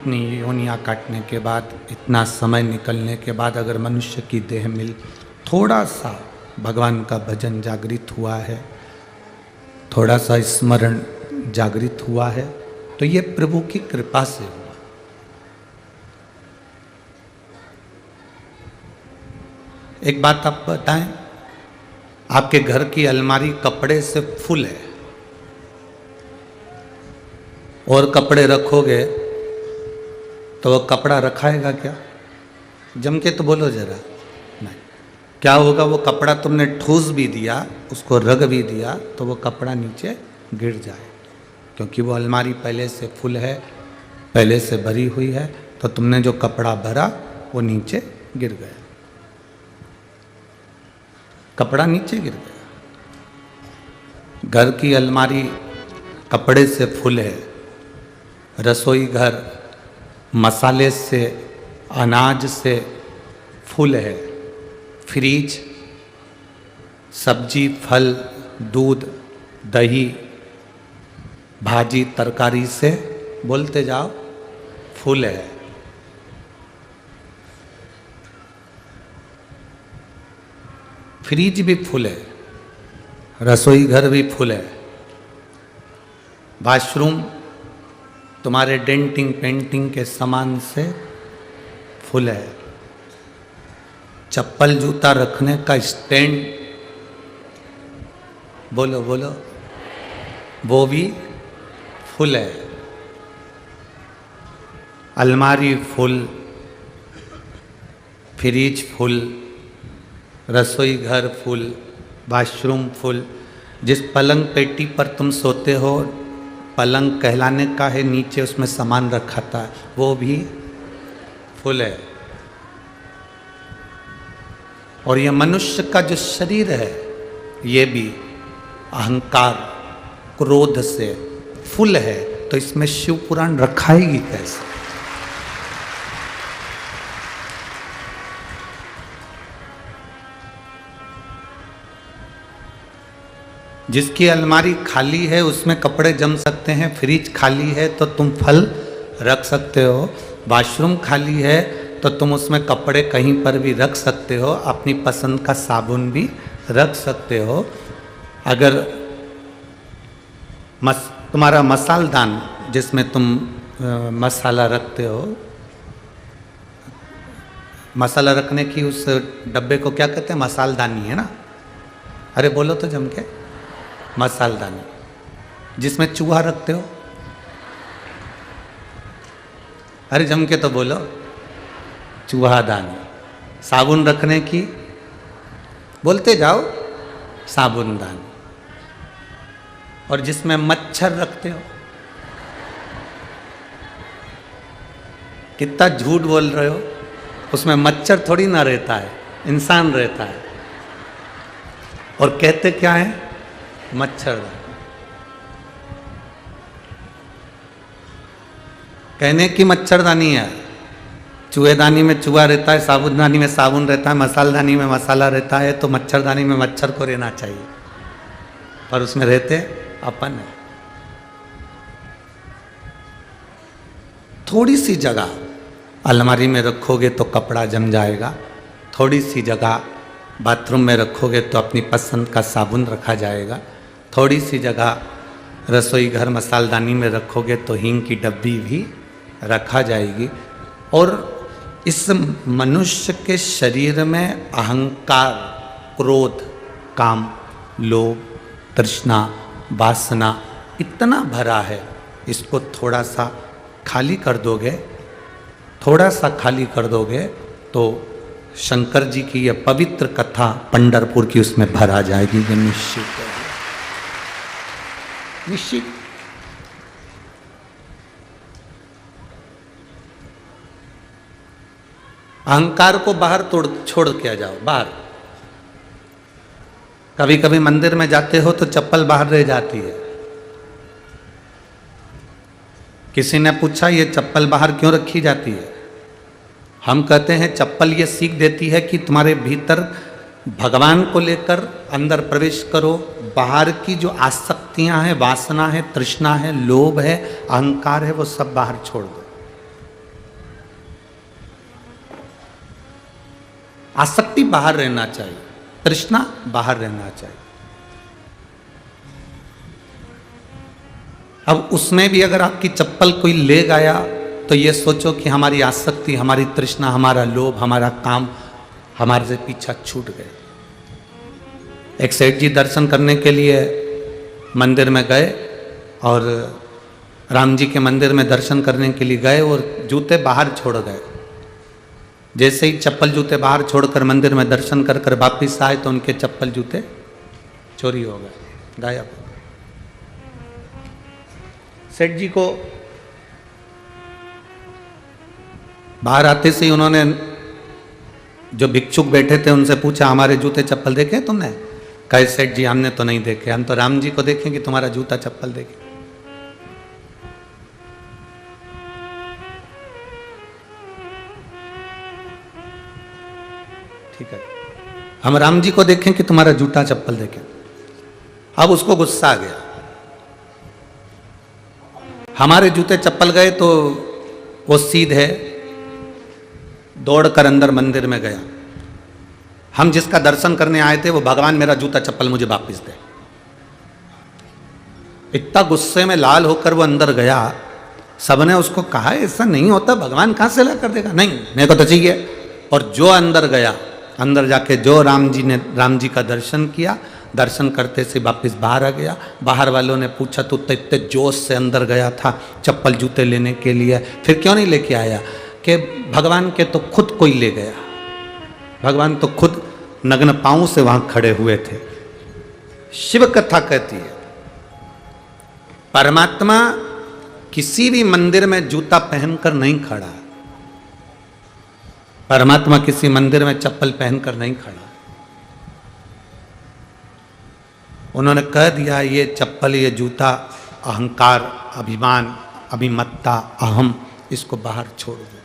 इतनी योनियाँ काटने के बाद, इतना समय निकलने के बाद अगर मनुष्य की देह मिल थोड़ा सा भगवान का भजन जागृत हुआ है, थोड़ा सा स्मरण जागृत हुआ है, तो ये प्रभु की कृपा से हुआ। एक बात आप बताएं, आपके घर की अलमारी कपड़े से फुल है और कपड़े रखोगे तो वो कपड़ा रखाएगा क्या? जम के तो बोलो जरा। नहीं, क्या होगा? वो कपड़ा तुमने ठूस भी दिया, उसको रग भी दिया, तो वो कपड़ा नीचे गिर जाए, क्योंकि वो अलमारी पहले से फुल है, पहले से भरी हुई है, तो तुमने जो कपड़ा भरा वो नीचे गिर गया, कपड़ा नीचे गिर गया। घर की अलमारी कपड़े से फुल है, रसोई घर मसाले से, अनाज से फुल है, फ्रिज सब्जी, फल, दूध, दही, भाजी, तरकारी से बोलते जाओ फुल है। फ्रिज भी फुल है, रसोई घर भी फुल है, वॉशरूम तुम्हारे डेंटिंग पेंटिंग के सामान से फुल है, चप्पल जूता रखने का स्टैंड, बोलो बोलो, वो भी फुल है, अलमारी फुल, फ्रिज फुल, रसोई घर फुल, वॉशरूम फुल। जिस पलंग पेटी पर तुम सोते हो, पलंग कहलाने का है, नीचे उसमें सामान रखा था, वो भी फुल है। और ये मनुष्य का जो शरीर है, ये भी अहंकार, क्रोध से फुल है, तो इसमें शिव पुराण रखाएगी कैसे? जिसकी अलमारी खाली है उसमें कपड़े जम सकते हैं, फ्रिज खाली है तो तुम फल रख सकते हो, वॉशरूम खाली है तो तुम उसमें कपड़े कहीं पर भी रख सकते हो, अपनी पसंद का साबुन भी रख सकते हो। अगर तुम्हारा मसालदान जिसमें तुम मसाला रखते हो, मसाला रखने की उस डब्बे को क्या कहते हैं? मसालदानी है ना? अरे बोलो तो जम के, मसालदानी। जिसमें चूहा रखते हो, अरे जम के तो बोलो, चूहादानी। साबुन रखने की, बोलते जाओ, साबुनदानी। और जिसमें मच्छर रखते हो, कितना झूठ बोल रहे हो, उसमें मच्छर थोड़ी ना रहता है, इंसान रहता है। और कहते क्या है? मच्छरदानी। कहने की मच्छरदानी है, चूहेदानी में चूहा रहता है, साबुनदानी में साबुन रहता है, मसालदानी में मसाला रहता है, तो मच्छरदानी में मच्छर को रहना चाहिए, पर उसमें रहते अपन है। थोड़ी सी जगह अलमारी में रखोगे तो कपड़ा जम जाएगा, थोड़ी सी जगह बाथरूम में रखोगे तो अपनी पसंद का साबुन रखा जाएगा, थोड़ी सी जगह रसोई घर मसालदानी में रखोगे तो हींग की डब्बी भी रखा जाएगी। और इस मनुष्य के शरीर में अहंकार, क्रोध, काम, लोभ, तृष्णा, वासना इतना भरा है, इसको थोड़ा सा खाली कर दोगे, थोड़ा सा खाली कर दोगे तो शंकर जी की यह पवित्र कथा पंढरपुर की उसमें भरा जाएगी। ये निश्चित है, निश्चित। अहंकार को बाहर छोड़ के जाओ, बाहर। कभी कभी मंदिर में जाते हो तो चप्पल बाहर रह जाती है। किसी ने पूछा ये चप्पल बाहर क्यों रखी जाती है? हम कहते हैं चप्पल ये सीख देती है कि तुम्हारे भीतर भगवान को लेकर अंदर प्रवेश करो, बाहर की जो आसक्तियां हैं, वासना है, तृष्णा है, लोभ है, अहंकार है, वो सब बाहर छोड़ दो। आसक्ति बाहर रहना चाहिए, तृष्णा बाहर रहना चाहिए। अब उसमें भी अगर आपकी चप्पल कोई ले गया तो ये सोचो कि हमारी आसक्ति, हमारी तृष्णा, हमारा लोभ, हमारा काम हमारे से पीछा छूट गए। एक सेठ जी दर्शन करने के लिए मंदिर में गए और राम जी के मंदिर में दर्शन करने के लिए गए और जूते बाहर छोड़ गए। जैसे ही चप्पल जूते बाहर छोड़कर मंदिर में दर्शन कर कर वापिस आए तो उनके चप्पल जूते चोरी हो गए, गायब। सेठ जी को बाहर आते से ही उन्होंने जो भिक्षुक बैठे थे उनसे पूछा, हमारे जूते चप्पल देखे तुमने? कहे सेठ जी हमने तो नहीं देखे, हम तो राम जी को देखें कि तुम्हारा जूता चप्पल देखे। ठीक है, हम राम जी को देखें कि तुम्हारा जूता चप्पल देखें। अब उसको गुस्सा आ गया, हमारे जूते चप्पल गए तो वो सीधे दौड़कर अंदर मंदिर में गया। हम जिसका दर्शन करने आए थे वो भगवान मेरा जूता चप्पल मुझे वापस दे। इतना गुस्से में लाल होकर वो अंदर गया। सबने उसको कहा ऐसा नहीं होता, भगवान कहां से ला कर देगा? नहीं, मेरे को तो चाहिए। और जो अंदर गया, अंदर जाके जो राम जी का दर्शन किया, दर्शन करते से वापस बाहर आ गया। बाहर वालों ने पूछा तू तो इतने जोश से अंदर गया था चप्पल जूते लेने के लिए, फिर क्यों नहीं लेके आया? कि भगवान के तो खुद कोई ले गया, भगवान तो खुद नग्न पांव से वहां खड़े हुए थे। शिव कथा कहती है परमात्मा किसी भी मंदिर में जूता पहनकर नहीं खड़ा, परमात्मा किसी मंदिर में चप्पल पहनकर नहीं खड़ा। उन्होंने कह दिया ये चप्पल, ये जूता अहंकार, अभिमान, अभिमत्ता, अहम, इसको बाहर छोड़ दो।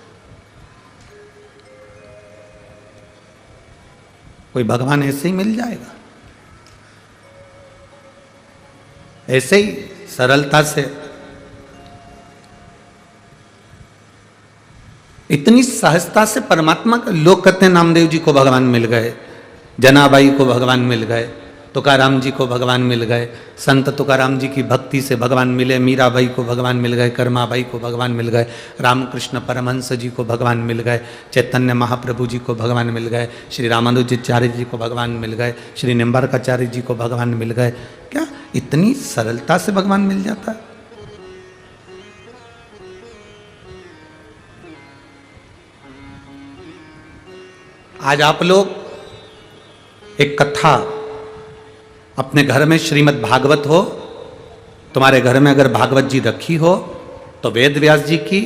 कोई भगवान ऐसे ही मिल जाएगा? ऐसे ही सरलता से, इतनी सहजता से परमात्मा का। लोग कहते हैं नामदेव जी को भगवान मिल गए, जनाबाई को भगवान मिल गए, तुकाराम जी को भगवान मिल गए, संत तुकाराम जी की भक्ति से भगवान मिले, मीराबाई को भगवान मिल गए, कर्माबाई को भगवान मिल गए, रामकृष्ण परमहंस जी को भगवान मिल गए, चैतन्य महाप्रभु जी को भगवान मिल गए, श्री रामानुजाचार्य जी को भगवान मिल गए, श्री निम्बार्काचार्य जी को भगवान मिल गए। क्या इतनी सरलता से भगवान मिल जाता है? आज आप लोग एक कथा अपने घर में, श्रीमद् भागवत हो, तुम्हारे घर में अगर भागवत जी रखी हो तो वेद व्यास जी की,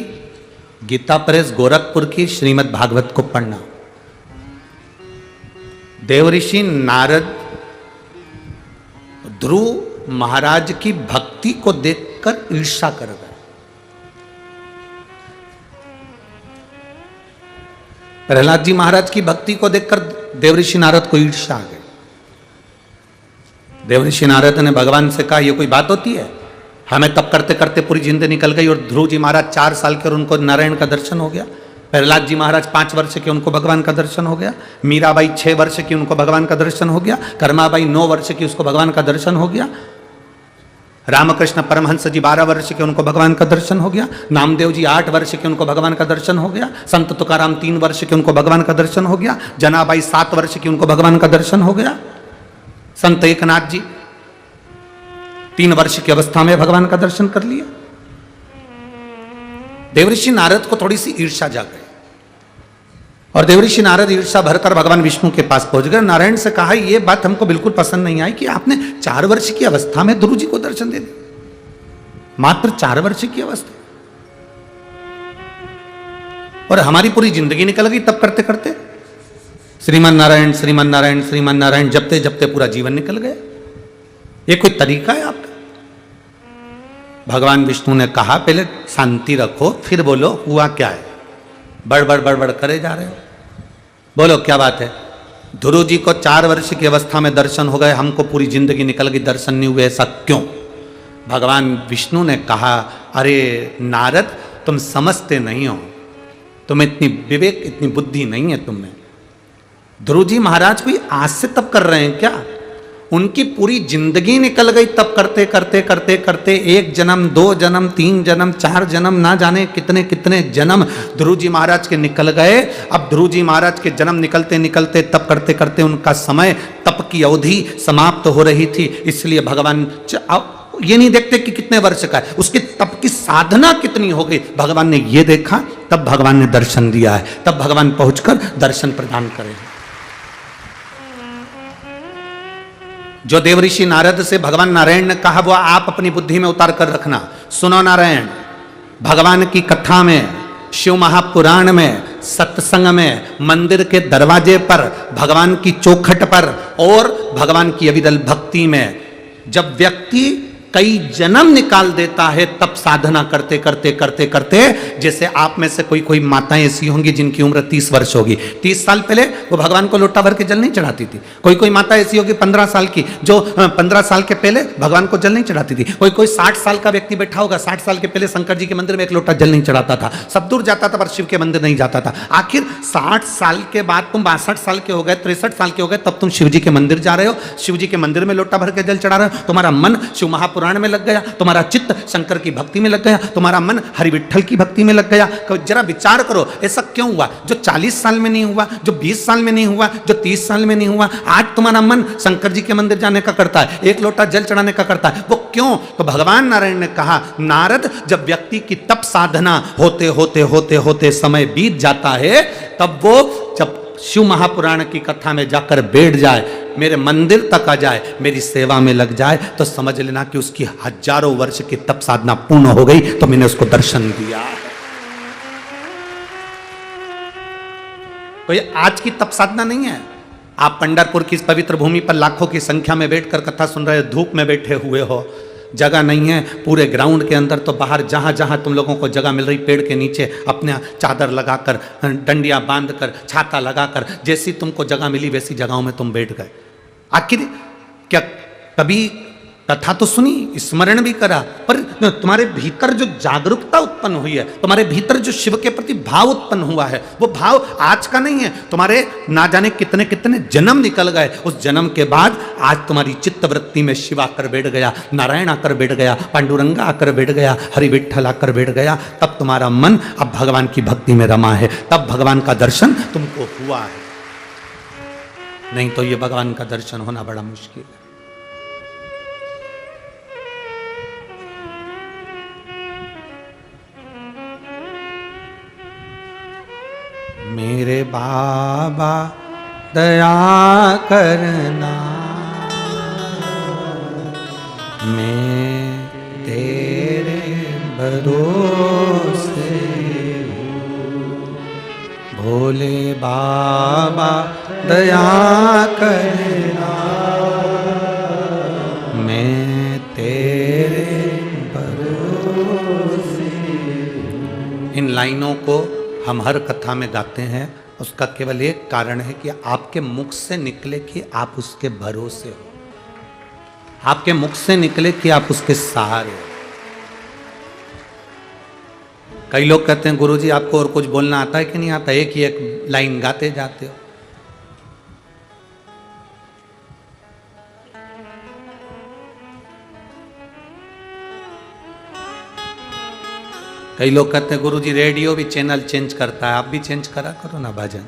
गीता प्रेस गोरखपुर की श्रीमद् भागवत को पढ़ना। देवऋषि नारद ध्रुव महाराज की भक्ति को देखकर ईर्ष्या कर गए। प्रहलाद जी महाराज की भक्ति को देखकर देवऋषि नारद को ईर्ष्या आ गई। देवऋषि नारद ने भगवान से कहा ये कोई बात होती है? हमें तब करते करते पूरी जिंदगी निकल गई और ध्रुव जी महाराज 4 साल के और उनको नारायण का दर्शन हो गया। प्रहलाद जी महाराज 5 वर्ष के, उनको भगवान का दर्शन हो गया। मीराबाई 6 वर्ष की, उनको भगवान का दर्शन हो गया। कर्माबाई 9 वर्ष की, उसको भगवान का दर्शन हो गया। रामकृष्ण परमहंस जी 12 वर्ष के, उनको भगवान का दर्शन हो गया। नामदेव जी 8 वर्ष के, उनको भगवान का दर्शन हो गया। संत तुकाराम 3 वर्ष के, उनको भगवान का दर्शन हो गया। जनाबाई 7 वर्ष की, उनको भगवान का दर्शन हो गया। संत एकनाथ जी 3 वर्ष की अवस्था में भगवान का दर्शन कर लिया। देवऋषि नारद को थोड़ी सी ईर्ष्या जाग गई और देवऋषि नारद ईर्ष्या भरकर भगवान विष्णु के पास पहुंच गए। नारायण से कहा ये बात हमको बिल्कुल पसंद नहीं आई कि आपने 4 वर्ष की अवस्था में ध्रुव जी को दर्शन दे दिया, मात्र 4 वर्ष की अवस्था, और हमारी पूरी जिंदगी निकल गई तब करते करते। श्रीमन नारायण श्रीमन नारायण श्रीमन नारायण जपते जपते पूरा जीवन निकल गया। ये कोई तरीका है आपका? भगवान विष्णु ने कहा पहले शांति रखो, फिर बोलो हुआ क्या है। बड़बड़ बड़बड़ करे जा रहे हो, बोलो क्या बात है। ध्रुव जी को 4 वर्ष की अवस्था में दर्शन हो गए, हमको पूरी जिंदगी निकल गई, दर्शन नहीं हुए, ऐसा क्यों? भगवान विष्णु ने कहा अरे नारद, तुम समझते नहीं हो, तुम्हें इतनी विवेक, इतनी बुद्धि नहीं है तुम में। ध्रुव जी महाराज कोई आज से तप कर रहे हैं क्या? उनकी पूरी जिंदगी निकल गई तप करते करते करते करते, 1 जन्म 2 जन्म 3 जन्म 4 जन्म, ना जाने कितने कितने जन्म ध्रुव जी महाराज के निकल गए। अब ध्रुव जी महाराज के जन्म निकलते निकलते तप करते करते उनका समय, तप की अवधि समाप्त हो रही थी। इसलिए भगवान ये नहीं देखते कि कितने वर्ष का है, उसके तप की साधना कितनी हो गई, भगवान ने ये देखा, तब भगवान ने दर्शन दिया है, तब भगवान पहुंचकर दर्शन प्रदान करे। जो देवऋषि नारद से भगवान नारायण ने कहा वो आप अपनी बुद्धि में उतार कर रखना। सुनो नारायण, भगवान की कथा में, शिव महापुराण में, सत्संग में, मंदिर के दरवाजे पर, भगवान की चौखट पर और भगवान की अविरल भक्ति में जब व्यक्ति कई जन्म निकाल देता है तब साधना करते करते करते करते, जैसे आप में से कोई कोई माताएं ऐसी होंगी जिनकी उम्र 30 वर्ष होगी, 30 साल पहले वो भगवान को लोटा भर के जल नहीं चढ़ाती थी। कोई कोई माता ऐसी होगी 15 साल की जो 15 साल के पहले भगवान को जल नहीं चढ़ाती थी। कोई कोई 60 साल का व्यक्ति बैठा होगा, 60 साल के पहले शंकर जी के मंदिर में एक लोटा जल नहीं चढ़ाता था, सब दूर जाता था पर शिव के मंदिर नहीं जाता था। आखिर 60 साल के बाद तुम 62 साल के हो गए, 63 साल के हो गए, तब तुम शिव जी के मंदिर जा रहे हो, शिव जी के मंदिर में लोटा भर के जल चढ़ा रहे हो, तुम्हारा मन शिव महापुराण में लग गया, तुम्हारा चित्त शंकर की भक्ति में लग गया, तुम्हारा मन हरि विठ्ठल की भक्ति में लग गया। जरा विचार करो ऐसा क्यों हुआ? जो 40 साल में नहीं हुआ, जो 20 साल में नहीं हुआ, जो 30 साल में नहीं हुआ, आज तुम्हारा मन शंकर जी के मंदिर जाने का करता है, एक लोटा जल चढ़ाने का करता है। वो क्यों? तो भगवान नारायण ने कहा, नारद, जब व्यक्ति की तप साधना होते होते होते होते समय बीत जाता है, तब वो जब शिव महापुराण की कथा में जाकर बैठ जाए, मेरे मंदिर तक आ जाए, मेरी सेवा में लग जाए, तो समझ लेना कि उसकी हजारों वर्ष की तप साधना पूर्ण हो गई, तो मैंने उसको दर्शन दिया। कोई आज की तप साधना नहीं है। आप पंढरपुर की इस पवित्र भूमि पर लाखों की संख्या में बैठकर कथा सुन रहे हो, धूप में बैठे हुए हो, जगह नहीं है पूरे ग्राउंड के अंदर, तो बाहर जहाँ जहाँ तुम लोगों को जगह मिल रही, पेड़ के नीचे अपने चादर लगाकर, डंडियाँ बांधकर, छाता लगाकर, जैसी तुमको जगह मिली वैसी जगहों में तुम बैठ गए। आखिर क्या कभी कथा तो सुनी, स्मरण भी करा, पर तुम्हारे भीतर जो जागरूकता उत्पन्न हुई है, तुम्हारे भीतर जो शिव के प्रति भाव उत्पन्न हुआ है, वो भाव आज का नहीं है, तुम्हारे ना जाने कितने कितने जन्म निकल गए, उस जन्म के बाद आज तुम्हारी चित्त वृत्ति में शिव आकर बैठ गया, नारायण आकर बैठ गया, पांडुरंगा आकर बैठ गया, हरि विठ्ठल आकर बैठ गया, तब तुम्हारा मन अब भगवान की भक्ति में रमा है, तब भगवान का दर्शन तुमको हुआ है। नहीं तो ये भगवान का दर्शन होना बड़ा मुश्किल है। मेरे बाबा दया करना, मैं तेरे भरोसे हूँ, भोले बाबा दया करना, मैं तेरे भरोसे हूँ। इन लाइनों को हम हर कथा में गाते हैं, उसका केवल एक कारण है कि आपके मुख से निकले कि आप उसके भरोसे हो, आपके मुख से निकले कि आप उसके सहारे हो। कई लोग कहते हैं गुरुजी आपको और कुछ बोलना आता है कि नहीं आता, एक ही एक लाइन गाते जाते हो। कई लोग कहते हैं गुरुजी रेडियो भी चैनल चेंज करता है, आप भी चेंज करा करो ना भजन।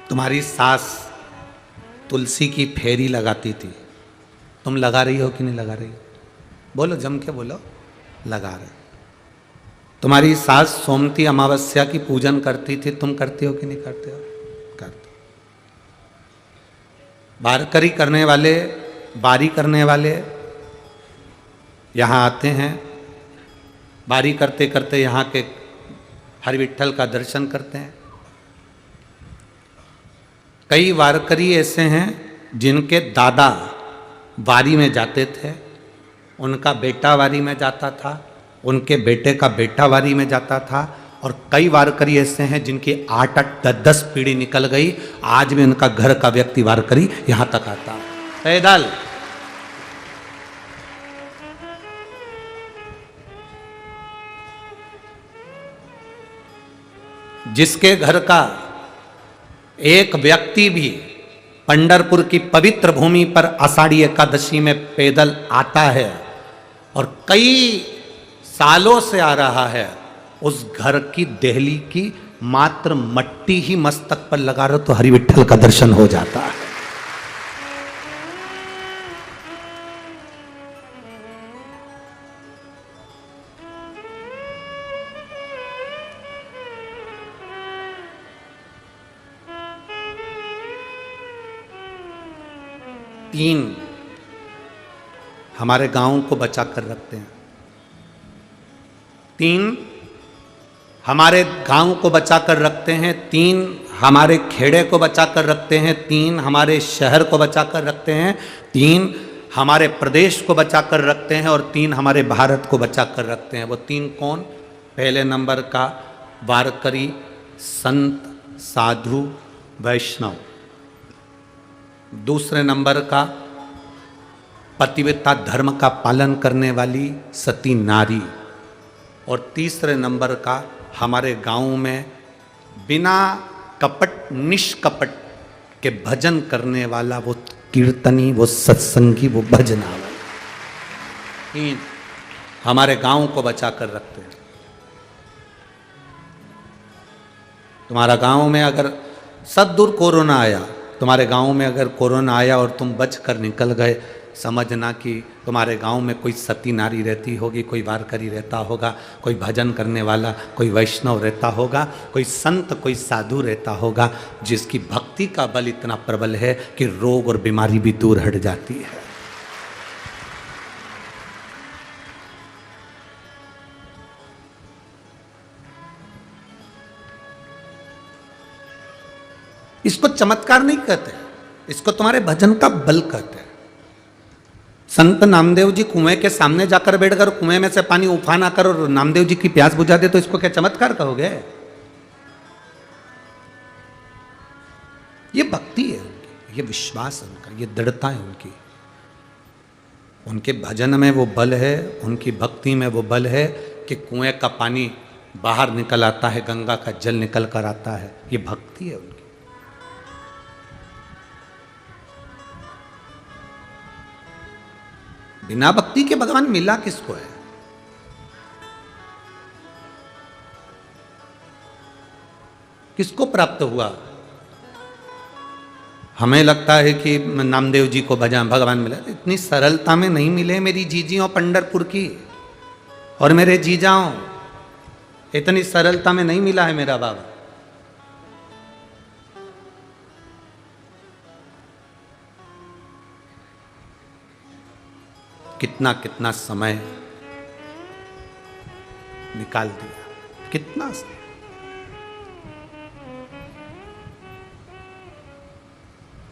तुम्हारी सास तुलसी की फेरी लगाती थी, तुम लगा रही हो कि नहीं लगा रही? बोलो, जम के बोलो, लगा रहे। तुम्हारी सास सोमती अमावस्या की पूजन करती थी, तुम करती हो कि नहीं करते हो? करते। बारकरी करने वाले, बारी करने वाले यहाँ आते हैं, बारी करते करते यहाँ के हरि विठ्ठल का दर्शन करते हैं। कई वारकरी ऐसे हैं जिनके दादा वारी में जाते थे, उनका बेटा वारी में जाता था, उनके बेटे का बेटा वारी में जाता था, और कई वारकरी ऐसे हैं जिनकी 8-8, 10-10 पीढ़ी निकल गई, आज भी उनका घर का व्यक्ति वारकरी यहां तक आता है पैदल। जिसके घर का एक व्यक्ति भी पंढरपुर की पवित्र भूमि पर आषाढ़ी एकादशी में पैदल आता है और कई सालों से आ रहा है, उस घर की देहली की मात्र मट्टी ही मस्तक पर लगा रहे तो हरि विठ्ठल का दर्शन हो जाता है। तीन हमारे गांव को बचा कर रखते हैं, तीन हमारे गांव को बचा कर रखते हैं, तीन हमारे खेड़े को बचा कर रखते हैं, तीन हमारे शहर को बचा कर रखते हैं, तीन हमारे प्रदेश को बचा कर रखते हैं और तीन हमारे भारत को बचा कर रखते हैं। वो तीन कौन? पहले नंबर का वारकरी, संत, साधु, वैष्णव। दूसरे नंबर का पतिव्रता धर्म का पालन करने वाली सती नारी। और तीसरे नंबर का हमारे गांव में बिना कपट, निष्कपट के भजन करने वाला वो कीर्तनी, वो सत्संगी, वो भजना वाला। तीन हमारे गांव को बचा कर रखते हैं। तुम्हारा गांव में अगर सद्दूर कोरोना आया, तुम्हारे गांव में अगर कोरोना आया और तुम बच कर निकल गए, समझना कि तुम्हारे गांव में कोई सती नारी रहती होगी, कोई वारकरी रहता होगा, कोई भजन करने वाला, कोई वैष्णव रहता होगा, कोई संत, कोई साधु रहता होगा, जिसकी भक्ति का बल इतना प्रबल है कि रोग और बीमारी भी दूर हट जाती है। इसको चमत्कार नहीं कहते, इसको तुम्हारे भजन का बल कहते हैं। संत नामदेव जी कुएं के सामने जाकर बैठकर कुएं में से पानी उफान आकर और नामदेव जी की प्यास बुझा दे तो इसको क्या चमत्कार कहोगे? ये भक्ति है उनकी, ये विश्वास है उनका, ये दृढ़ता है उनकी। उनके भजन में वो बल है, उनकी भक्ति में वो बल है कि कुएं का पानी बाहर निकल आता है, गंगा का जल निकल कर आता है। ये भक्ति है उनकी। बिना भक्ति के भगवान मिला किसको है? किसको प्राप्त हुआ? हमें लगता है कि नामदेव जी को भगवान मिला, इतनी सरलता में नहीं मिले मेरी जीजियों पंढरपुर की और मेरे जीजाओं, इतनी सरलता में नहीं मिला है मेरा बाबा। कितना कितना समय निकाल दिया, कितना समय।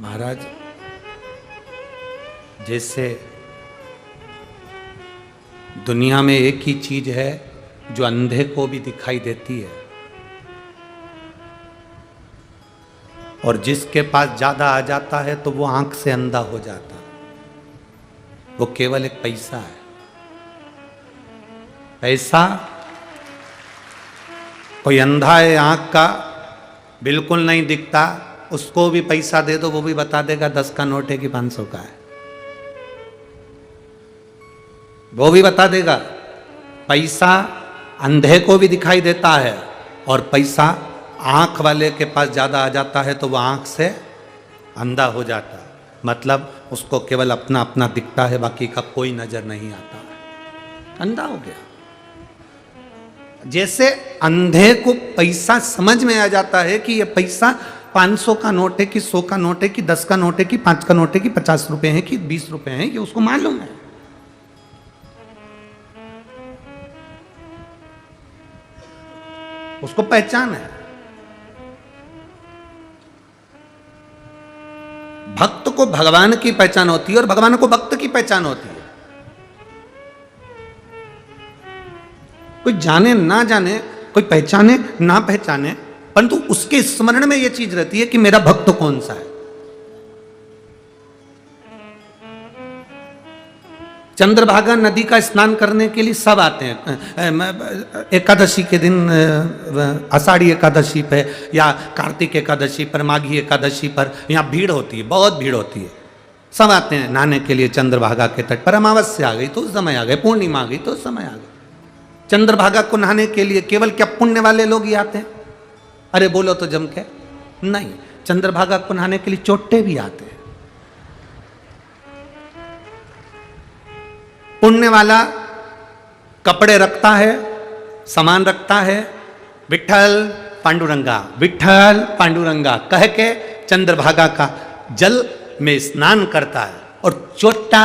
महाराज, जैसे दुनिया में एक ही चीज है जो अंधे को भी दिखाई देती है और जिसके पास ज्यादा आ जाता है तो वो आंख से अंधा हो जाता है, वो केवल एक पैसा है। पैसा, कोई अंधा है आंख का, बिल्कुल नहीं दिखता, उसको भी पैसा दे दो वो भी बता देगा 10 का नोट है कि 500 का है, वो भी बता देगा। पैसा अंधे को भी दिखाई देता है और पैसा आंख वाले के पास ज्यादा आ जाता है तो वह आंख से अंधा हो जाता है। मतलब उसको केवल अपना अपना दिखता है, बाकी का कोई नजर नहीं आता है, अंधा हो गया। जैसे अंधे को पैसा समझ में आ जाता है कि ये पैसा 500 का नोट है कि 100 का नोट है कि 10 का नोट है कि 5 का नोट है कि 50 रुपए है कि 20 रुपए है, ये उसको मालूम है। उसको पहचान है। भक्त को भगवान की पहचान होती है और भगवान को भक्त की पहचान होती है। कोई जाने ना जाने, कोई पहचाने ना पहचाने, परंतु उसके स्मरण में यह चीज रहती है कि मेरा भक्त कौन सा है। चंद्रभागा नदी का स्नान करने के लिए सब आते हैं। एकादशी के दिन, आषाढ़ी एकादशी पे या कार्तिक एकादशी पर, माघी एकादशी पर यहाँ भीड़ होती है, बहुत भीड़ होती है। सब आते हैं नहाने के लिए चंद्रभागा के तट पर। अमावस्या आ गई तो उस समय आ गए, पूर्णिमा आ गई तो उस समय आ गए। चंद्रभागा को नहाने के लिए केवल क्या पुण्य वाले लोग ही आते हैं? अरे बोलो तो जम के नहीं, चंद्रभागा को नहाने के लिए चोट्टे भी आते हैं। पुण्य वाला कपड़े रखता है, सामान रखता है, विठल पांडुरंगा, विठल पांडुरंगा कह के चंद्रभागा का जल में स्नान करता है। और चोट्टा,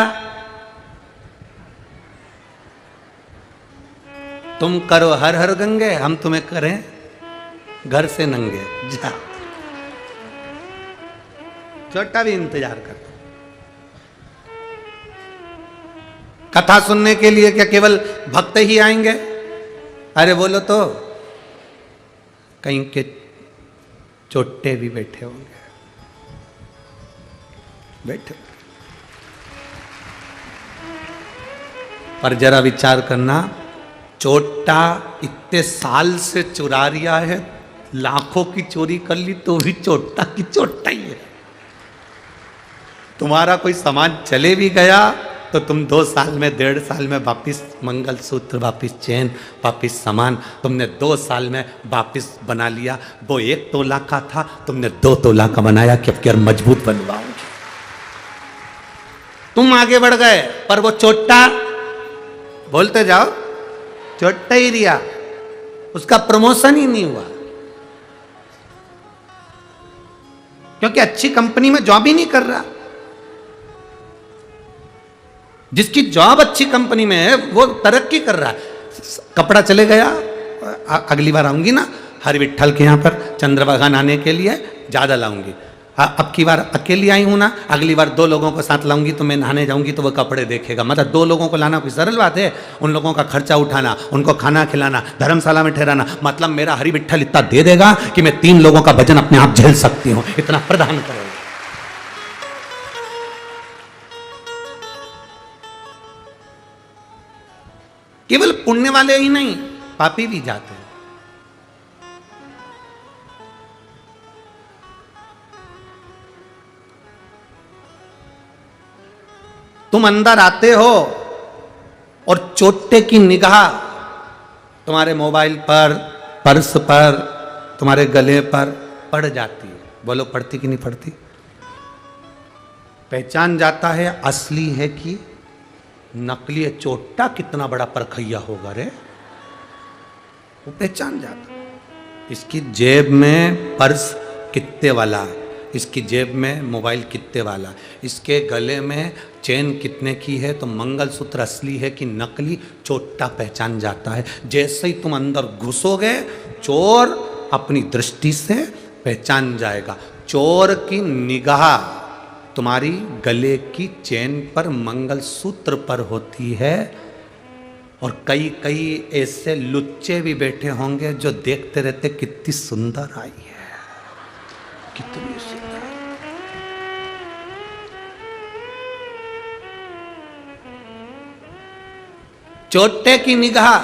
तुम करो हर हर गंगे, हम तुम्हें करें घर से नंगे, जा। चोट्टा भी इंतजार करता। कथा सुनने के लिए क्या केवल भक्त ही आएंगे? अरे बोलो तो कहीं के चोट्टे भी बैठे होंगे, बैठे। पर जरा विचार करना, चोट्टा इतने साल से चुरा रिया है, लाखों की चोरी कर ली तो भी चोट्टा की चोट्टा ही है। तुम्हारा कोई सामान चले भी गया तो तुम 2 साल में, 1.5 साल में वापिस मंगलसूत्र, वापिस चेन, वापिस सामान तुमने 2 साल में वापिस बना लिया। वो 1 तोला का था, तुमने 2 तोला का बनाया कि अब क्या मजबूत बनवाओगे। तुम आगे बढ़ गए, पर वो चोट्टा, बोलते जाओ, चोट्टा ही रिया, उसका प्रमोशन ही नहीं हुआ, क्योंकि अच्छी कंपनी में जॉब ही नहीं कर रहा। जिसकी जॉब अच्छी कंपनी में है वो तरक्की कर रहा है। कपड़ा चले गया, अगली बार आऊंगी ना हरि विठल के यहाँ पर चंद्रभागा नहाने के लिए, ज़्यादा लाऊंगी। अब की बार अकेली आई हूँ ना, अगली बार 2 लोगों को साथ लाऊंगी तो मैं नहाने जाऊंगी तो वो कपड़े देखेगा। मतलब 2 लोगों को लाना कोई सरल बात है? उन लोगों का खर्चा उठाना, उनको खाना खिलाना, धर्मशाला में ठहराना, मतलब मेरा हरि विठल इतना दे देगा कि मैं 3 लोगों का भजन अपने आप झेल सकती हूँ, इतना प्रदान करेगा। केवल पुण्य वाले ही नहीं, पापी भी जाते हैं। तुम अंदर आते हो और चोट्टे की निगाह तुम्हारे मोबाइल पर, पर्स पर, तुम्हारे गले पर पड़ जाती है। बोलो पड़ती कि नहीं पड़ती? पहचान जाता है असली है कि नकली है। चोट्टा कितना बड़ा परखैया होगा रे, वो पहचान जाता। इसकी जेब में पर्स कितने वाला, इसकी जेब में मोबाइल कितने वाला, इसके गले में चेन कितने की है, तो मंगलसूत्र असली है कि नकली, चोट्टा पहचान जाता है। जैसे ही तुम अंदर घुसोगे, चोर अपनी दृष्टि से पहचान जाएगा। चोर की निगाह तुम्हारी गले की चेन पर, मंगलसूत्र पर होती है। और कई कई ऐसे लुच्चे भी बैठे होंगे जो देखते रहते कितनी सुंदर आई है, कितनी सुंदर। चोट्टे की निगाह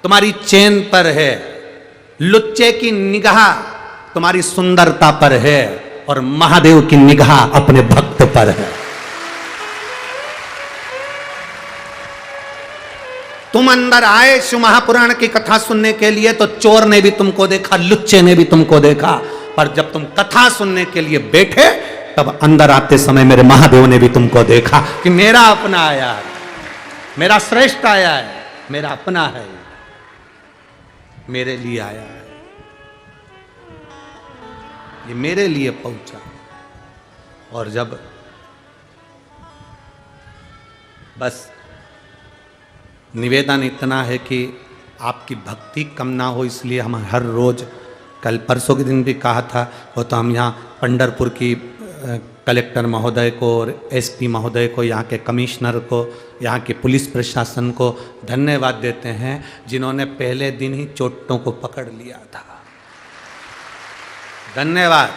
तुम्हारी चेन पर है, लुच्चे की निगाह तुम्हारी सुंदरता पर है, और महादेव की निगाह अपने भक्त पर है। तुम अंदर आए शिव महापुराण की कथा सुनने के लिए तो चोर ने भी तुमको देखा, लुच्चे ने भी तुमको देखा, पर जब तुम कथा सुनने के लिए बैठे तब अंदर आते समय मेरे महादेव ने भी तुमको देखा कि मेरा अपना आया है, मेरा श्रेष्ठ आया है, मेरा अपना है, मेरे लिए आया है, ये मेरे लिए पहुंचा। और जब बस निवेदन इतना है कि आपकी भक्ति कम ना हो, इसलिए हम हर रोज़, कल परसों के दिन भी कहा था, वो तो हम यहाँ पंढरपुर की कलेक्टर महोदय को और एसपी महोदय को, यहाँ के कमिश्नर को, यहाँ के पुलिस प्रशासन को धन्यवाद देते हैं जिन्होंने पहले दिन ही चोटों को पकड़ लिया था। धन्यवाद,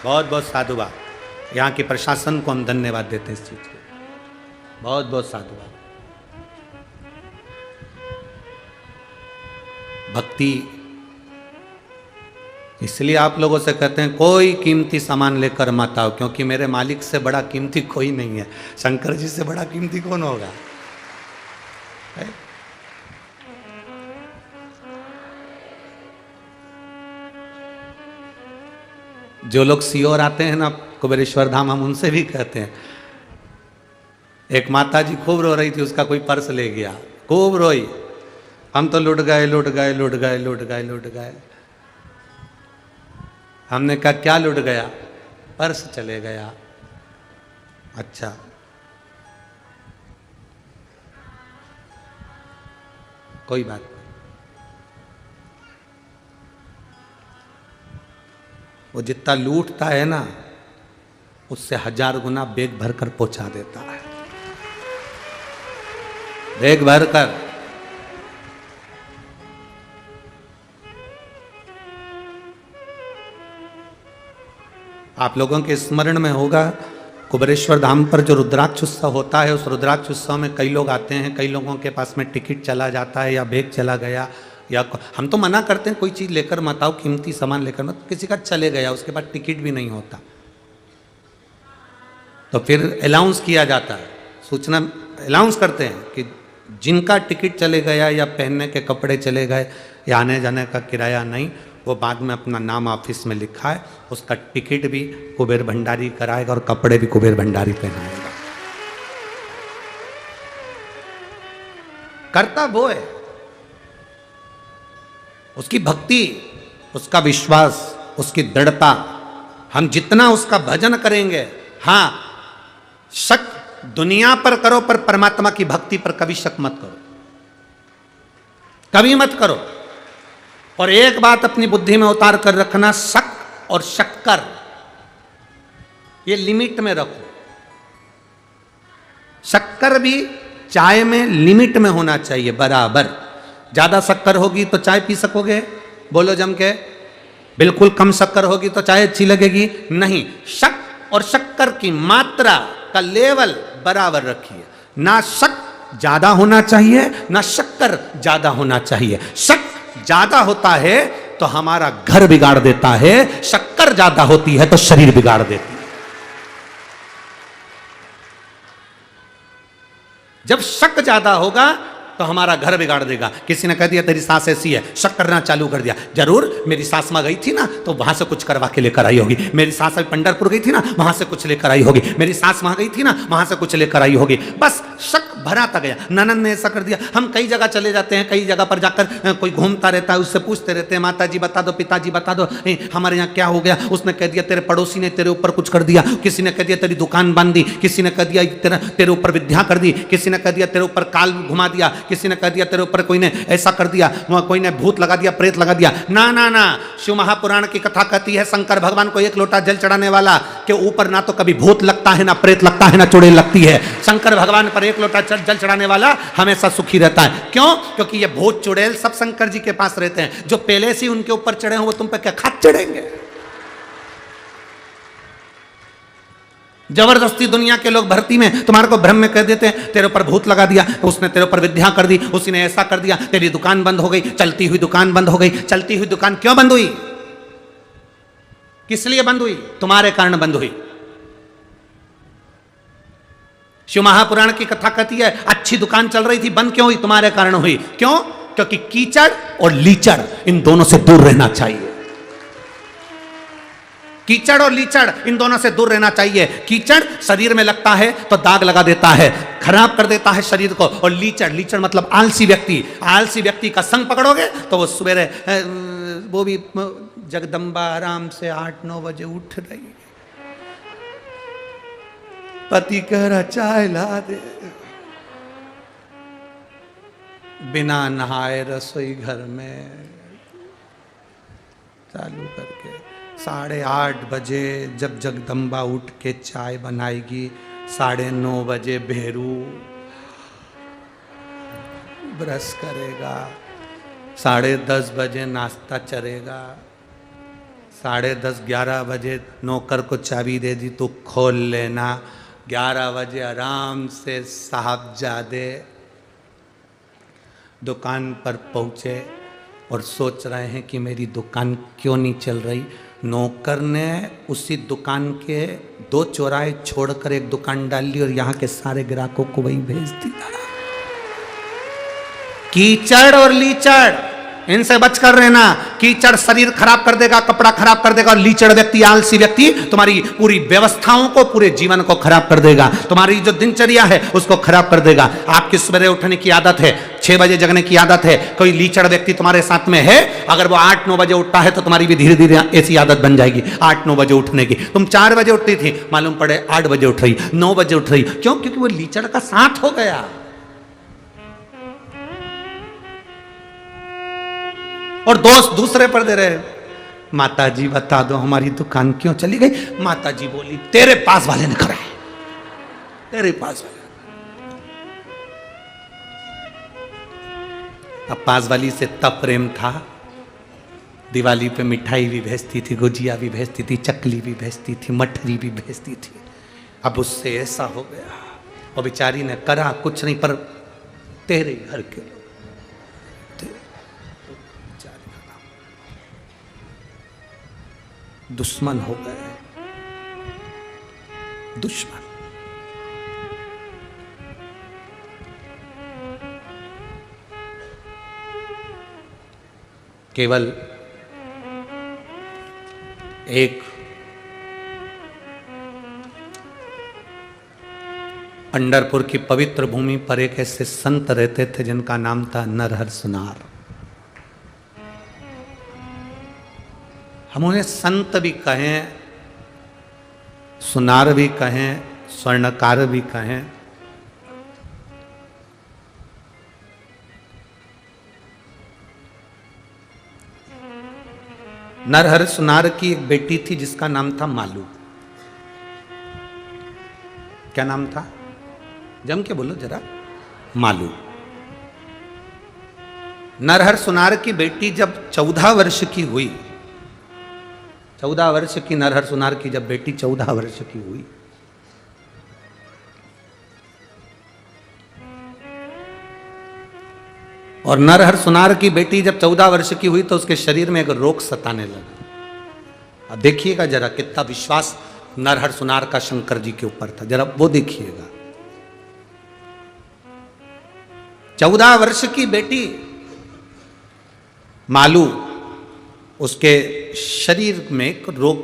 बहुत बहुत साधुवाद। यहाँ के प्रशासन को हम धन्यवाद देते हैं इस चीज़ को, बहुत बहुत साधुवाद। भक्ति, इसलिए आप लोगों से कहते हैं कोई कीमती सामान लेकर मत आओ, क्योंकि मेरे मालिक से बड़ा कीमती कोई नहीं है। शंकर जी से बड़ा कीमती कौन होगा? है? जो लोग सीओर आते हैं ना कुबेरेश्वर धाम, हम उनसे भी कहते हैं। एक माता जी खूब रो रही थी, उसका कोई पर्स ले गया, खूब रोई। हम तो लुट गए लुट गए लुट गए लुट गए लुट गए। हमने कहा क्या लुट गया? पर्स चले गया। अच्छा, कोई बात नहीं। वो जितना लूटता है ना, उससे 1000 गुना बेग भरकर पहुंचा देता है, बेग भरकर। आप लोगों के स्मरण में होगा, कुबेरेश्वर धाम पर जो रुद्राक्ष उत्सव होता है, उस रुद्राक्ष उत्सव में कई लोग आते हैं, कई लोगों के पास में टिकट चला जाता है या बैग चला गया, या हम तो मना करते हैं कोई चीज़ लेकर मत आओ, कीमती सामान लेकर मत। किसी का चले गया, उसके बाद टिकट भी नहीं होता, तो फिर अनाउंस किया जाता है, सूचना अनाउंस करते हैं कि जिनका टिकट चले गया या पहनने के कपड़े चले गए या आने जाने का किराया नहीं, वो बाद में अपना नाम ऑफिस में लिखा है, उसका टिकट भी कुबेर भंडारी कराएगा और कपड़े भी कुबेर भंडारी पहनाएगा। करता वो है, उसकी भक्ति, उसका विश्वास, उसकी दृढ़ता। हम जितना उसका भजन करेंगे, हाँ शक दुनिया पर करो पर परमात्मा की भक्ति पर कभी शक मत करो, कभी मत करो। और एक बात अपनी बुद्धि में उतार कर रखना, शक और शक्कर ये लिमिट में रखो। शक्कर भी चाय में लिमिट में होना चाहिए, बराबर। ज्यादा शक्कर होगी तो चाय पी सकोगे? बोलो जम के। बिल्कुल कम शक्कर होगी तो चाय अच्छी लगेगी? नहीं। शक और शक्कर की मात्रा का लेवल बराबर रखिए। ना शक ज्यादा होना चाहिए, ना शक्कर ज्यादा होना चाहिए। शक ज्यादा होता है तो हमारा घर बिगाड़ देता है, शक्कर ज्यादा होती है तो शरीर बिगाड़ देती है। जब शक ज्यादा होगा तो हमारा घर बिगाड़ देगा। किसी ने कह दिया तेरी सास ऐसी है, शक करना चालू कर दिया, जरूर मेरी सास मां गई थी ना तो वहां से कुछ करवा के लेकर आई होगी, मेरी सास अभी पंढरपुर गई थी ना वहां से कुछ लेकर आई होगी, मेरी सास वहां गई थी ना वहां से कुछ लेकर आई होगी। बस शक भराता गया। ननद ने ऐसा कर दिया। हम कई जगह चले जाते हैं, कई जगह पर जाकर कोई घूमता रहता है, उससे पूछते रहते हैं माता जी बता दो, पिताजी बता दो, हमारे यहाँ क्या हो गया? उसने कह दिया तेरे पड़ोसी ने तेरे ऊपर कुछ कर दिया, किसी ने कह दिया तेरी दुकान बांध दी, किसी ने कह दिया तेरे ऊपर विद्या कर दी, किसी ने कह दिया तेरे ऊपर काल घुमा दिया, किसी ने कह दिया तेरे ऊपर कोई ने ऐसा कर दिया, कोई ने भूत लगा दिया, प्रेत लगा दिया। ना ना ना, शिव महापुराण की कथा कहती है शंकर भगवान को एक लोटा जल चढ़ाने वाला के ऊपर ना तो कभी भूत लगता है, ना प्रेत लगता है, ना चुड़ैल लगती है। शंकर भगवान पर एक लोटा जल चढ़ाने वाला हमेशा सुखी रहता है। क्यों? क्योंकि ये भूत चुड़ैल सब शंकर जी के पास रहते हैं। जो पहले से उनके ऊपर चढ़े हो वो तुम पे क्या खाद चढ़ेंगे? जबरदस्ती दुनिया के लोग भर्ती में तुम्हारे को भ्रम में कह देते हैं तेरे ऊपर भूत लगा दिया, उसने तेरे ऊपर विद्या कर दी, उसी ने ऐसा कर दिया, तेरी दुकान बंद हो गई, चलती हुई दुकान बंद हो गई। चलती हुई दुकान क्यों बंद हुई? किस लिए बंद हुई? तुम्हारे कारण बंद हुई। शिव महापुराण की कथा कहती है अच्छी दुकान चल रही थी, बंद क्यों हुई? तुम्हारे कारण हुई। क्यों? क्योंकि कीचड़ और लीचड़ इन दोनों से दूर रहना चाहिए। कीचड़ और लीचड़ इन दोनों से दूर रहना चाहिए। कीचड़ शरीर में लगता है तो दाग लगा देता है, खराब कर देता है शरीर को। और लीचड़ मतलब आलसी व्यक्ति, आलसी व्यक्ति का संग पकड़ोगे तो वो सवेरे वो भी जगदम्बा आराम से 8-9 बजे उठ रही, पति कह रहा चाय ला दे, बिना नहाए रसोई घर में चालू करके 8:30 बजे जब जगदम्बा उठ के चाय बनाएगी, 9:30 बजे भेरू ब्रश करेगा, 10:30 बजे नाश्ता चलेगा, 10:30 11 बजे नौकर को चाबी दे दी तो खोल लेना, 11 बजे आराम से साहबजादे दुकान पर पहुँचे और सोच रहे हैं कि मेरी दुकान क्यों नहीं चल रही। नौकर ने उसी दुकान के 2 चौराहे छोड़कर एक दुकान डाल ली और यहाँ के सारे ग्राहकों को वही भेज दिया। कीचड़ और लीचड़, इनसे बचकर रहना। कीचड़ शरीर खराब कर देगा, कपड़ा खराब कर देगा, और लीचड़ व्यक्ति, आलसी व्यक्ति तुम्हारी पूरी व्यवस्थाओं को, पूरे जीवन को खराब कर देगा। तुम्हारी जो दिनचर्या है उसको खराब कर देगा। आपकी सवेरे उठने की आदत है, 6 बजे जगने की आदत है, कोई लीचड़ व्यक्ति तुम्हारे साथ में है, अगर वो 8-9 बजे उठता है तो तुम्हारी भी धीरे धीरे ऐसी आदत बन जाएगी 8-9 बजे उठने की। तुम 4 बजे उठती थी, मालूम पड़े 8 बजे उठ रही, 9 बजे उठ रही। क्यों? क्योंकि वो लीचड़ का साथ हो गया। और दोस्त दूसरे पर दे रहे, माता जी बता दो हमारी दुकान क्यों चली गई। माता जी बोली तेरे पास वाले ने कराया, तेरे पास वाले। अब पास वाली से तब प्रेम था, दिवाली पे मिठाई भी भेजती थी, गुजिया भी भेजती थी, चकली भी भेजती थी, मठरी भी भेजती थी। अब उससे ऐसा हो गया, और बेचारी ने करा कुछ नहीं, पर तेरे घर के लोग दुश्मन हो गए, दुश्मन। केवल एक पंढरपुर की पवित्र भूमि पर एक ऐसे संत रहते थे जिनका नाम था नरहर सुनार। हम उन्हें संत भी कहें, सुनार भी कहें, स्वर्णकार भी कहें। नरहर सुनार की एक बेटी थी जिसका नाम था मालू। क्या नाम था? जम के बोलो जरा। मालू। नरहर सुनार की बेटी जब 14 वर्ष की हुई, 14 वर्ष की नरहर सुनार की जब बेटी 14 वर्ष की हुई, और नरहर सुनार की बेटी जब 14 वर्ष की हुई तो उसके शरीर में एक रोग सताने लगा। अब देखिएगा जरा कितना विश्वास नरहर सुनार का शंकर जी के ऊपर था, जरा वो देखिएगा। 14 वर्ष की बेटी मालू, उसके शरीर में एक रोग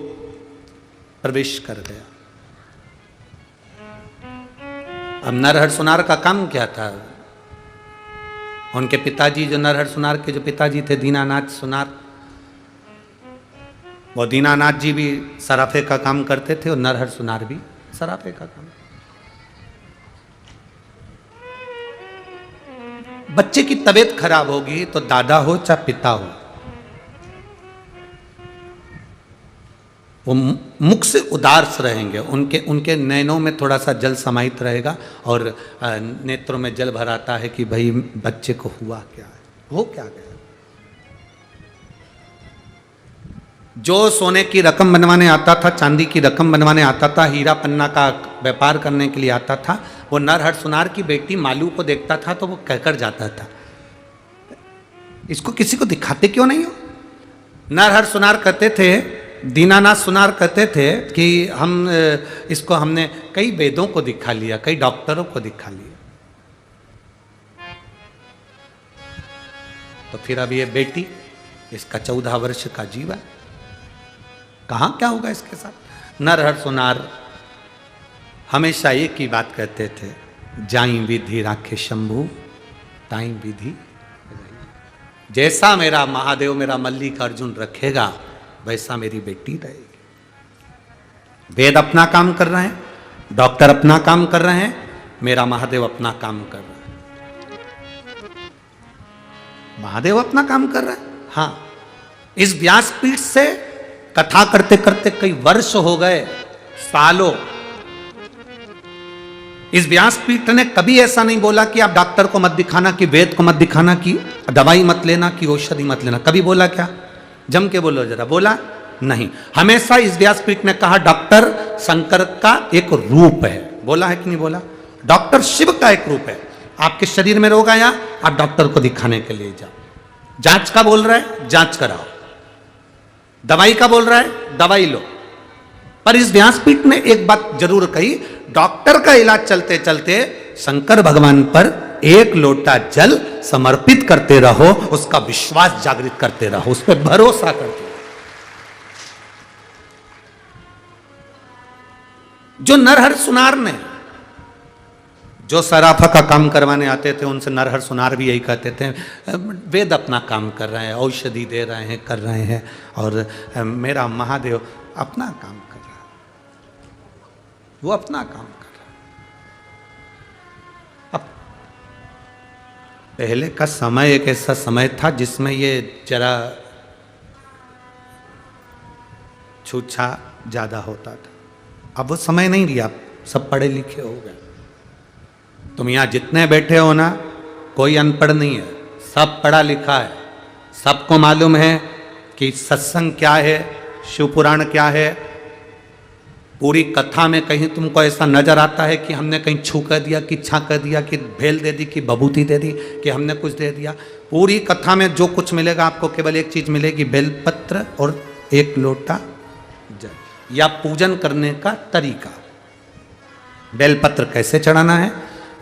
प्रवेश कर गया। अब नरहर सुनार का काम क्या था? उनके पिताजी, जो नरहर सुनार के जो पिताजी थे दीनानाथ सुनार, वो दीनानाथ जी भी सराफे का काम करते थे और नरहर सुनार भी सराफे का काम। बच्चे की तबीयत खराब होगी तो दादा हो चाहे पिता हो, वो मुख से उदास रहेंगे, उनके नैनों में थोड़ा सा जल समाहित रहेगा और नेत्रों में जल भर आता है कि भाई बच्चे को हुआ क्या है, हो क्या गया। जो सोने की रकम बनवाने आता था, चांदी की रकम बनवाने आता था, हीरा पन्ना का व्यापार करने के लिए आता था, वो नरहर सुनार की बेटी मालू को देखता था तो वो कहकर जाता था, इसको किसी को दिखाते क्यों नहीं हो। नरहर सुनार कहते थे, दीनानाथ सुनार कहते थे कि इसको हमने कई वेदों को दिखा लिया, कई डॉक्टरों को दिखा लिया, तो फिर अब ये बेटी, इसका 14 वर्ष का जीवन, कहाँ क्या होगा इसके साथ। नरहर सुनार हमेशा एक ही बात कहते थे, जाई विधि राखे शंभू ताई विधि। जैसा मेरा महादेव, मेरा मल्लिकार्जुन रखेगा वैसा मेरी बेटी रहेगी। वेद अपना काम कर रहे हैं, डॉक्टर अपना काम कर रहे हैं, मेरा महादेव अपना काम कर रहा है। महादेव अपना काम कर रहा है। हाँ, इस व्यासपीठ से कथा करते करते कई वर्ष हो गए, सालों। इस व्यासपीठ ने कभी ऐसा नहीं बोला कि आप डॉक्टर को मत दिखाना, कि वेद को मत दिखाना, कि दवाई मत लेना, कि औषधि मत लेना। कभी बोला क्या? जम के बोलो जरा, बोला नहीं। हमेशा इस व्यासपीठ ने कहा डॉक्टर शंकर का एक रूप है। बोला है कि नहीं बोला? डॉक्टर शिव का एक रूप है। आपके शरीर में रोग आया, आप डॉक्टर को दिखाने के लिए जाओ। जांच का बोल रहा है, जांच कराओ। दवाई का बोल रहा है, दवाई लो। पर इस व्यासपीठ ने एक बात जरूर कही, डॉक्टर का इलाज चलते चलते शंकर भगवान पर एक लोटा जल समर्पित करते रहो, उसका विश्वास जागृत करते रहो, उस पर भरोसा करते रहो। जो नरहर सुनार ने, जो सराफा का काम करवाने आते थे, उनसे नरहर सुनार भी यही कहते थे, वेद अपना काम कर रहे हैं, औषधि दे रहे हैं, कर रहे हैं, और मेरा महादेव अपना काम कर रहा है, वो अपना काम कर रहा है। अब पहले का समय एक ऐसा समय था जिसमें ये जरा छूछा ज्यादा होता था। अब वो समय नहीं रहा, सब पढ़े लिखे हो गए। तुम यहाँ जितने बैठे हो ना, कोई अनपढ़ नहीं है, सब पढ़ा लिखा है। सबको मालूम है कि सत्संग क्या है, शिव पुराण क्या है। पूरी कथा में कहीं तुमको ऐसा नजर आता है कि हमने कहीं छू कर दिया, कि छा कर दिया, कि भेल दे दी, कि बबूती दे दी, कि हमने कुछ दे दिया? पूरी कथा में जो कुछ मिलेगा आपको, केवल एक चीज मिलेगी, बेलपत्र और एक लोटा जल, या पूजन करने का तरीका। बेलपत्र कैसे चढ़ाना है,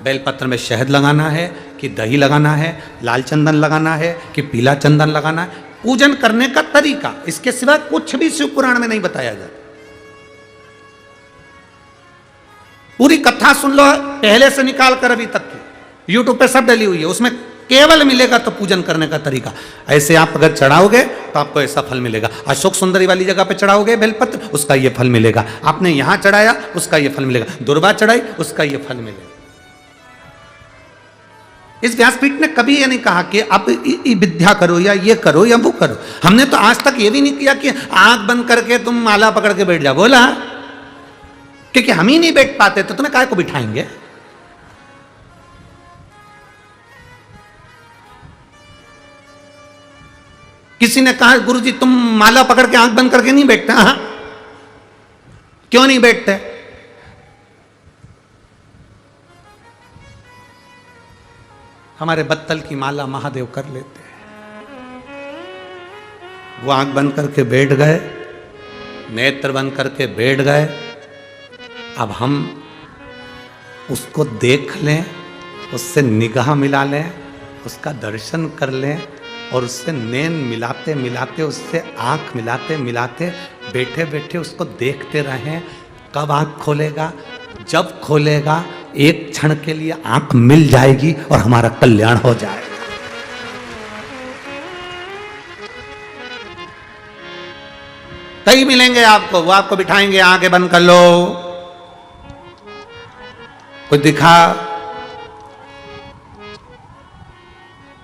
बेलपत्र में शहद लगाना है, कि दही लगाना है, लाल चंदन लगाना है, कि पीला चंदन लगाना है, पूजन करने का तरीका। इसके सिवा कुछ भी शिव पुराण में नहीं बताया जाता। पूरी कथा सुन लो, पहले से निकाल कर अभी तक की, यूट्यूब पे सब डली हुई है, उसमें केवल मिलेगा तो पूजन करने का तरीका। ऐसे आप अगर चढ़ाओगे तो आपको ऐसा फल मिलेगा। अशोक सुंदरी वाली जगह पे चढ़ाओगे बेलपत्र, उसका ये फल मिलेगा। आपने यहां चढ़ाया, उसका ये फल मिलेगा। दुर्वा चढ़ाई, उसका ये फल मिलेगा। इस व्यासपीठ ने कभी ये नहीं कहा कि आप विद्या करो, या ये करो, या वो करो। हमने तो आज तक ये भी नहीं किया कि आंख बंद करके तुम माला पकड़ के बैठ जाओ। बोला क्योंकि हम ही नहीं बैठ पाते तो तुम्हें काय को बिठाएंगे। किसी ने कहा गुरुजी तुम माला पकड़ के आंख बंद करके नहीं बैठते? हाँ, क्यों नहीं बैठते? हमारे बत्तल की माला महादेव कर लेते हैं। वो आंख बंद करके बैठ गए, नेत्र बंद करके बैठ गए। अब हम उसको देख लें, उससे निगाह मिला लें, उसका दर्शन कर लें, और उससे नैन मिलाते मिलाते, उससे आंख मिलाते मिलाते, बैठे बैठे उसको देखते रहें। कब आंख खोलेगा? जब खोलेगा, एक क्षण के लिए आंख मिल जाएगी और हमारा कल्याण हो जाएगा। कई मिलेंगे आपको, वो आपको बिठाएंगे, आंखें बंद कर लो, कुछ दिखा,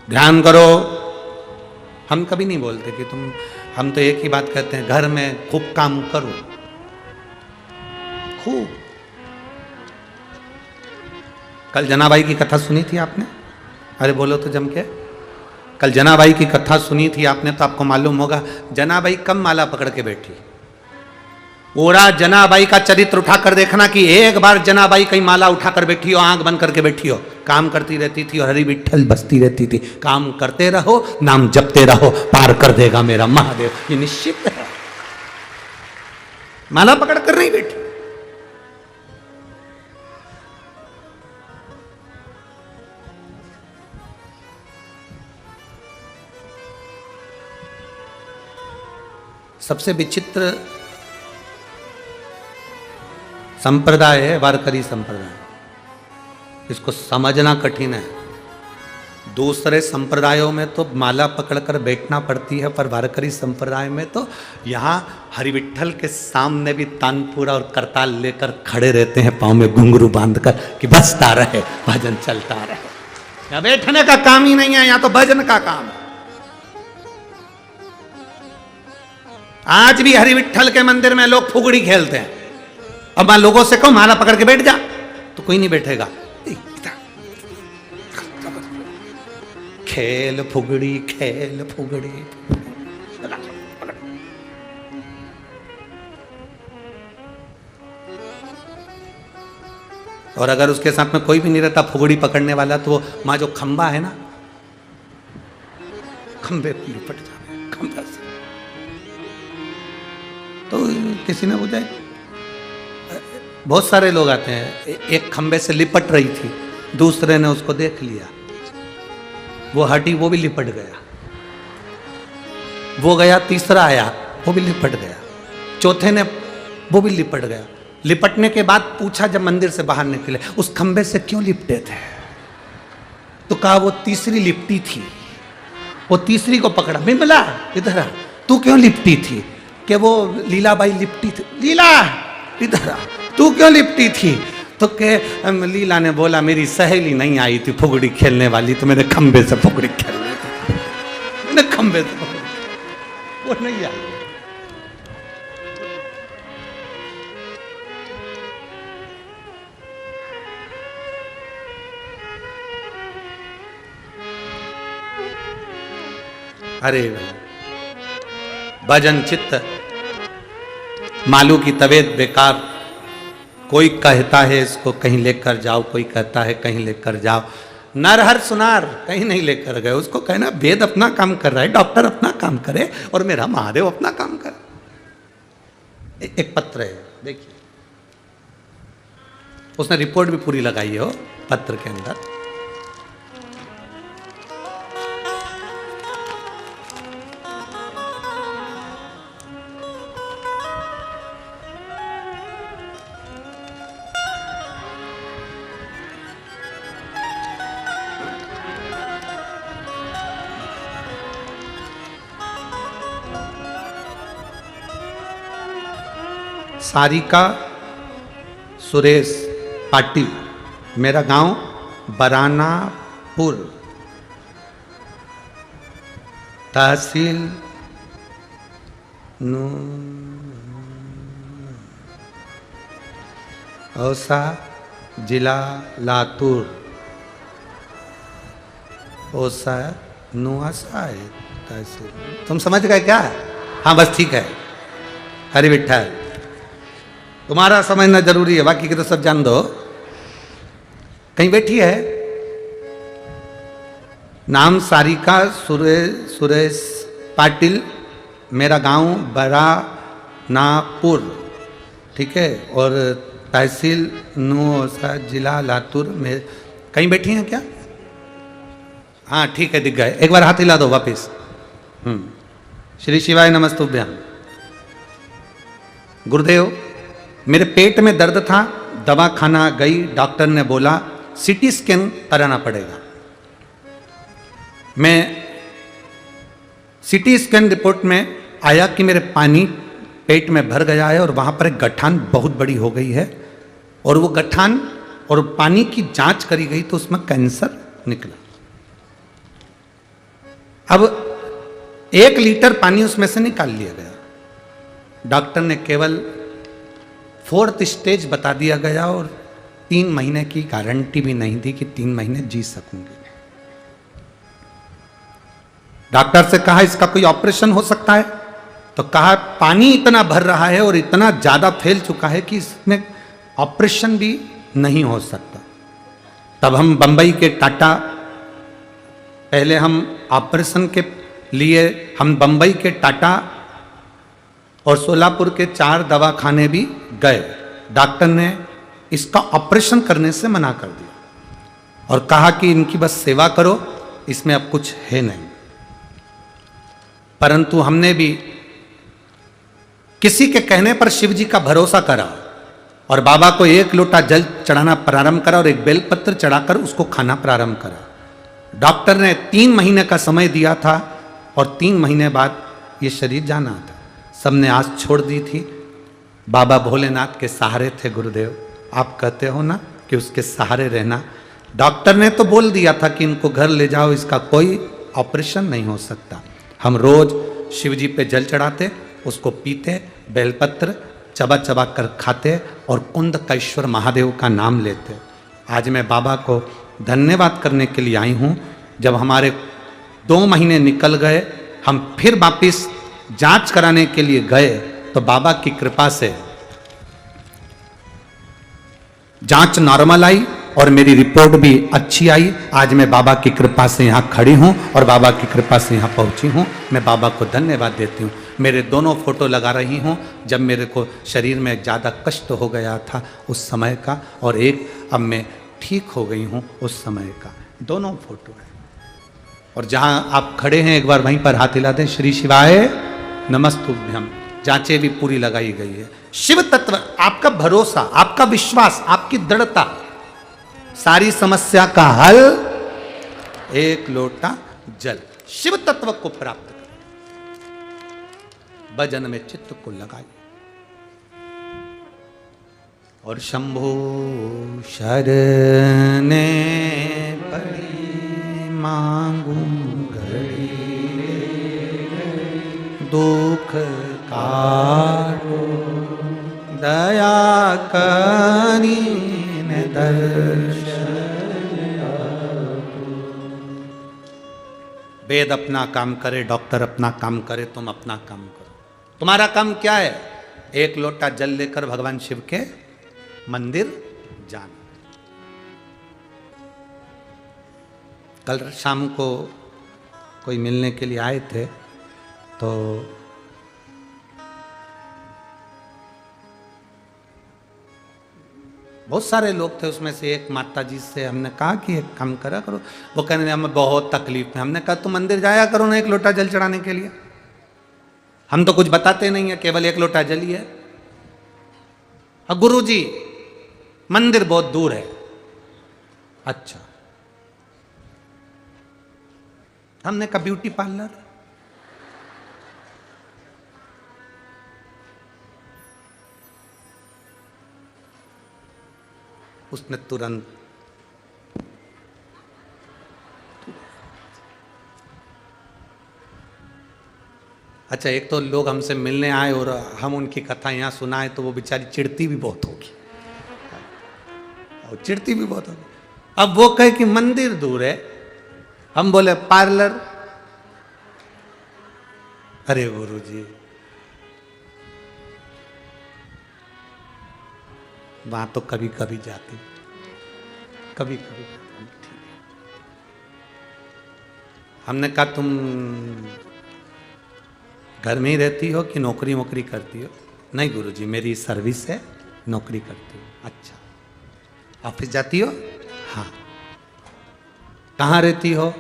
ध्यान करो। हम कभी नहीं बोलते कि हम तो एक ही बात कहते हैं, घर में खूब काम करो, खूब। कल जनाबाई की कथा सुनी थी आपने? अरे बोलो तो जम के। कल जनाबाई की कथा सुनी थी आपने, तो आपको मालूम होगा जनाबाई कम माला पकड़ के बैठी। पूरा जनाबाई का चरित्र उठाकर देखना कि एक बार जनाबाई कहीं माला उठाकर बैठी हो, आंख बंद करके बैठी हो। काम करती रहती थी और हरि विठ्ठल बसती रहती थी। काम करते रहो, नाम जपते रहो, पार कर देगा मेरा महादेव, ये निश्चित है। माला पकड़ कर नहीं बैठी। सबसे विचित्र संप्रदाय है वारकरी संप्रदाय। इसको समझना कठिन है। दूसरे संप्रदायों में तो माला पकड़कर बैठना पड़ती है, पर वारकरी संप्रदाय में तो यहाँ हरिविठ्ठल के सामने भी तानपुरा और करताल लेकर खड़े रहते हैं, पाँव में घुंघरू बांधकर, कि बजता रहे, भजन चलता रहे। यहाँ बैठने का काम ही नहीं है, यहाँ तो भजन का काम है। आज भी हरि विठ्ठल के मंदिर में लोग फुगड़ी खेलते हैं। अब मैं लोगों से कहूं माला पकड़ के बैठ जा, तो कोई नहीं बैठेगा। खेल फुगड़ी, खेल फुगड़ी। और अगर उसके साथ में कोई भी नहीं रहता फुगड़ी पकड़ने वाला, तो वो माँ जो खंबा है ना, खंबे पे लिपट जाए खंबा से। तो किसी ने बुझाई, बहुत सारे लोग आते हैं, एक खंबे से लिपट रही थी, दूसरे ने उसको देख लिया, वो हटी, वो भी लिपट गया, वो गया, तीसरा आया, वो भी लिपट गया, चौथे ने, वो भी लिपट गया। लिपटने के बाद पूछा जब मंदिर से बाहर निकले, उस खंबे से क्यों लिपटे थे? तो कहा वो तीसरी लिपटी थी, वो तीसरी को पकड़ा, बिमला इधर आ, तू क्यों लिपटी थी? कि वो लीलाबाई लिपटी थी। लीला इधर आ, तू क्यों लिपटी थी? तो के लीला ने बोला मेरी सहेली नहीं आई थी फुगड़ी खेलने वाली, तो मैंने खंबे से फुगड़ी खेलनी थी, मैंने खंबे से फुगड़ी, वो नहीं आई। अरे भजन चित्त, मालू की तबीयत बेकार, कोई कहता है इसको कहीं लेकर जाओ, कोई कहता है कहीं लेकर जाओ, नर हर सुनार कहीं नहीं लेकर गए। उसको कहना वेद अपना काम कर रहा है, डॉक्टर अपना काम करे और मेरा महादेव अपना काम करे। एक पत्र है देखिए, उसने रिपोर्ट भी पूरी लगाई हो पत्र के अंदर। सारिका सुरेश पाटिल, मेरा गांव बरानापुर, तहसील औसा, जिला लातूर। औसा नुआसा है तहसील। तुम समझ गए क्या? हाँ बस ठीक है। हरि विठ्ठल, तुम्हारा समझना जरूरी है, बाकी के तो सब जान दो। कहीं बैठी है, नाम सारिका सुरेश पाटिल, मेरा गांव बरानापुर, ठीक है, और तहसील नूसा, जिला लातूर में। कहीं बैठी हैं क्या? हाँ ठीक है, दिख गए। एक बार हाथ हिला दो वापिस। श्री शिवाय नमस्तुभ्यम। गुरुदेव, मेरे पेट में दर्द था, दवा खाना गई, डॉक्टर ने बोला सीटी स्कैन कराना पड़ेगा। मैं सीटी स्कैन रिपोर्ट में आया कि मेरे पानी पेट में भर गया है और वहां पर एक गठान बहुत बड़ी हो गई है, और वो गठान और पानी की जांच करी गई तो उसमें कैंसर निकला। अब 1 लीटर पानी उसमें से निकाल लिया गया। डॉक्टर ने केवल 4th स्टेज बता दिया गया और 3 महीने की गारंटी भी नहीं दी कि 3 महीने जी सकूंगी। डॉक्टर से कहा इसका कोई ऑपरेशन हो सकता है? तो कहा पानी इतना भर रहा है और इतना ज्यादा फैल चुका है कि इसमें ऑपरेशन भी नहीं हो सकता। तब हम बंबई के टाटा, पहले हम ऑपरेशन के लिए हम बंबई के टाटा और सोलापुर के 4 दवाखाने भी गए। डॉक्टर ने इसका ऑपरेशन करने से मना कर दिया और कहा कि इनकी बस सेवा करो, इसमें अब कुछ है नहीं। परंतु हमने भी किसी के कहने पर शिव जी का भरोसा करा और बाबा को 1 लोटा जल चढ़ाना प्रारंभ करा और एक बेलपत्र चढ़ाकर उसको खाना प्रारंभ करा। डॉक्टर ने 3 महीने का समय दिया था और 3 महीने बाद ये शरीर जाना था। सबने आस छोड़ दी थी। बाबा भोलेनाथ के सहारे थे गुरुदेव। आप कहते हो ना कि उसके सहारे रहना। डॉक्टर ने तो बोल दिया था कि इनको घर ले जाओ, इसका कोई ऑपरेशन नहीं हो सकता। हम रोज शिव जी पे जल चढ़ाते, उसको पीते, बेलपत्र चबा चबा कर खाते और कुंदकेश्वर महादेव का नाम लेते। आज मैं बाबा को धन्यवाद करने के लिए आई हूँ। जब हमारे 2 महीने निकल गए, हम फिर वापिस जांच कराने के लिए गए तो बाबा की कृपा से जांच नॉर्मल आई और मेरी रिपोर्ट भी अच्छी आई। आज मैं बाबा की कृपा से यहाँ खड़ी हूँ और बाबा की कृपा से यहाँ पहुँची हूँ। मैं बाबा को धन्यवाद देती हूँ। मेरे दोनों फोटो लगा रही हूँ जब मेरे को शरीर में ज़्यादा कष्ट हो गया था उस समय का, और एक अब मैं ठीक हो गई हूँ उस समय का। दोनों फोटो है। और जहाँ आप खड़े हैं एक बार वहीं पर हाथ हिला दें। श्री शिवाय नमस्तुभ्यम। जांचें भी पूरी लगाई गई है। शिव तत्व, आपका भरोसा, आपका विश्वास, आपकी दृढ़ता, सारी समस्या का हल एक लोटा जल। शिव तत्व को प्राप्त करें, भजन में चित्त को लगाइए। और शंभो शरणे पड़ी मांगू घड़ी, दुख काटो दया करीन दर्शन। वेद अपना काम करे, डॉक्टर अपना काम करे, तुम अपना काम करो। तुम्हारा काम क्या है? एक लोटा जल लेकर भगवान शिव के मंदिर जाना। कल शाम को कोई मिलने के लिए आए थे तो बहुत सारे लोग थे, उसमें से एक माता जी से हमने कहा कि एक काम करा करो। वो कहने लगे हमें बहुत तकलीफ है। हमने कहा तुम मंदिर जाया करो ना एक लोटा जल चढ़ाने के लिए। हम तो कुछ बताते नहीं है, केवल एक लोटा जल ही है। और गुरु जी मंदिर बहुत दूर है। अच्छा, हमने कहा ब्यूटी पार्लर। उसने तुरंत अच्छा, एक तो लोग हमसे मिलने आए और हम उनकी कथा यहाँ सुनाए तो वो बेचारी चिढ़ती भी बहुत होगी, और चिढ़ती भी बहुत होगी। अब वो कहे कि मंदिर दूर है, हम बोले पार्लर। अरे गुरु जी, वहां तो कभी कभी जाती, कभी कभी जाती। हमने कहा तुम घर में ही रहती हो कि नौकरी वोकरी करती हो? नहीं गुरुजी, मेरी सर्विस है, नौकरी करती हूँ। अच्छा, ऑफिस जाती हो? हाँ। कहाँ रहती हो?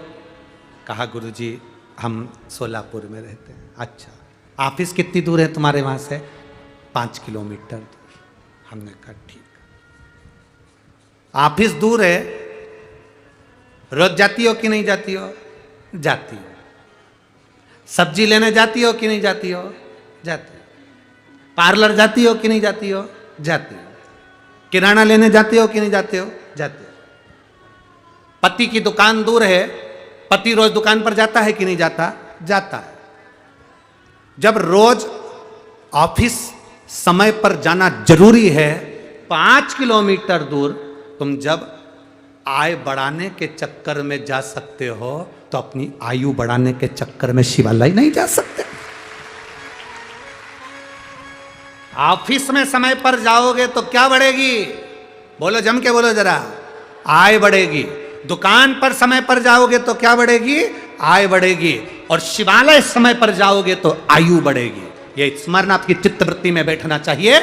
कहा गुरुजी हम सोलापुर में रहते हैं। अच्छा, ऑफिस कितनी दूर है तुम्हारे वहाँ से? 5 किलोमीटर दूर। हमने कहा ठीक, ऑफिस दूर है, रोज जाती हो कि नहीं जाती हो? जाती हो। सब्जी लेने जाती हो कि नहीं जाती हो? जाती हो। पार्लर जाती हो कि नहीं जाती हो? जाती हो। किराना लेने जाती हो कि नहीं जाते हो? जाते हो। पति की दुकान दूर है, पति रोज दुकान पर जाता है कि नहीं जाता? जाता है। जब रोज ऑफिस समय पर जाना जरूरी है, 5 किलोमीटर दूर, तुम जब आय बढ़ाने के चक्कर में जा सकते हो तो अपनी आयु बढ़ाने के चक्कर में शिवालय नहीं जा सकते। ऑफिस में समय पर जाओगे तो क्या बढ़ेगी? बोलो, जम के बोलो जरा। आय बढ़ेगी। दुकान पर समय पर जाओगे तो क्या बढ़ेगी? आय बढ़ेगी। और शिवालय समय पर जाओगे तो आयु बढ़ेगी। ये स्मरण आपकी चित्तवृत्ति में बैठना चाहिए।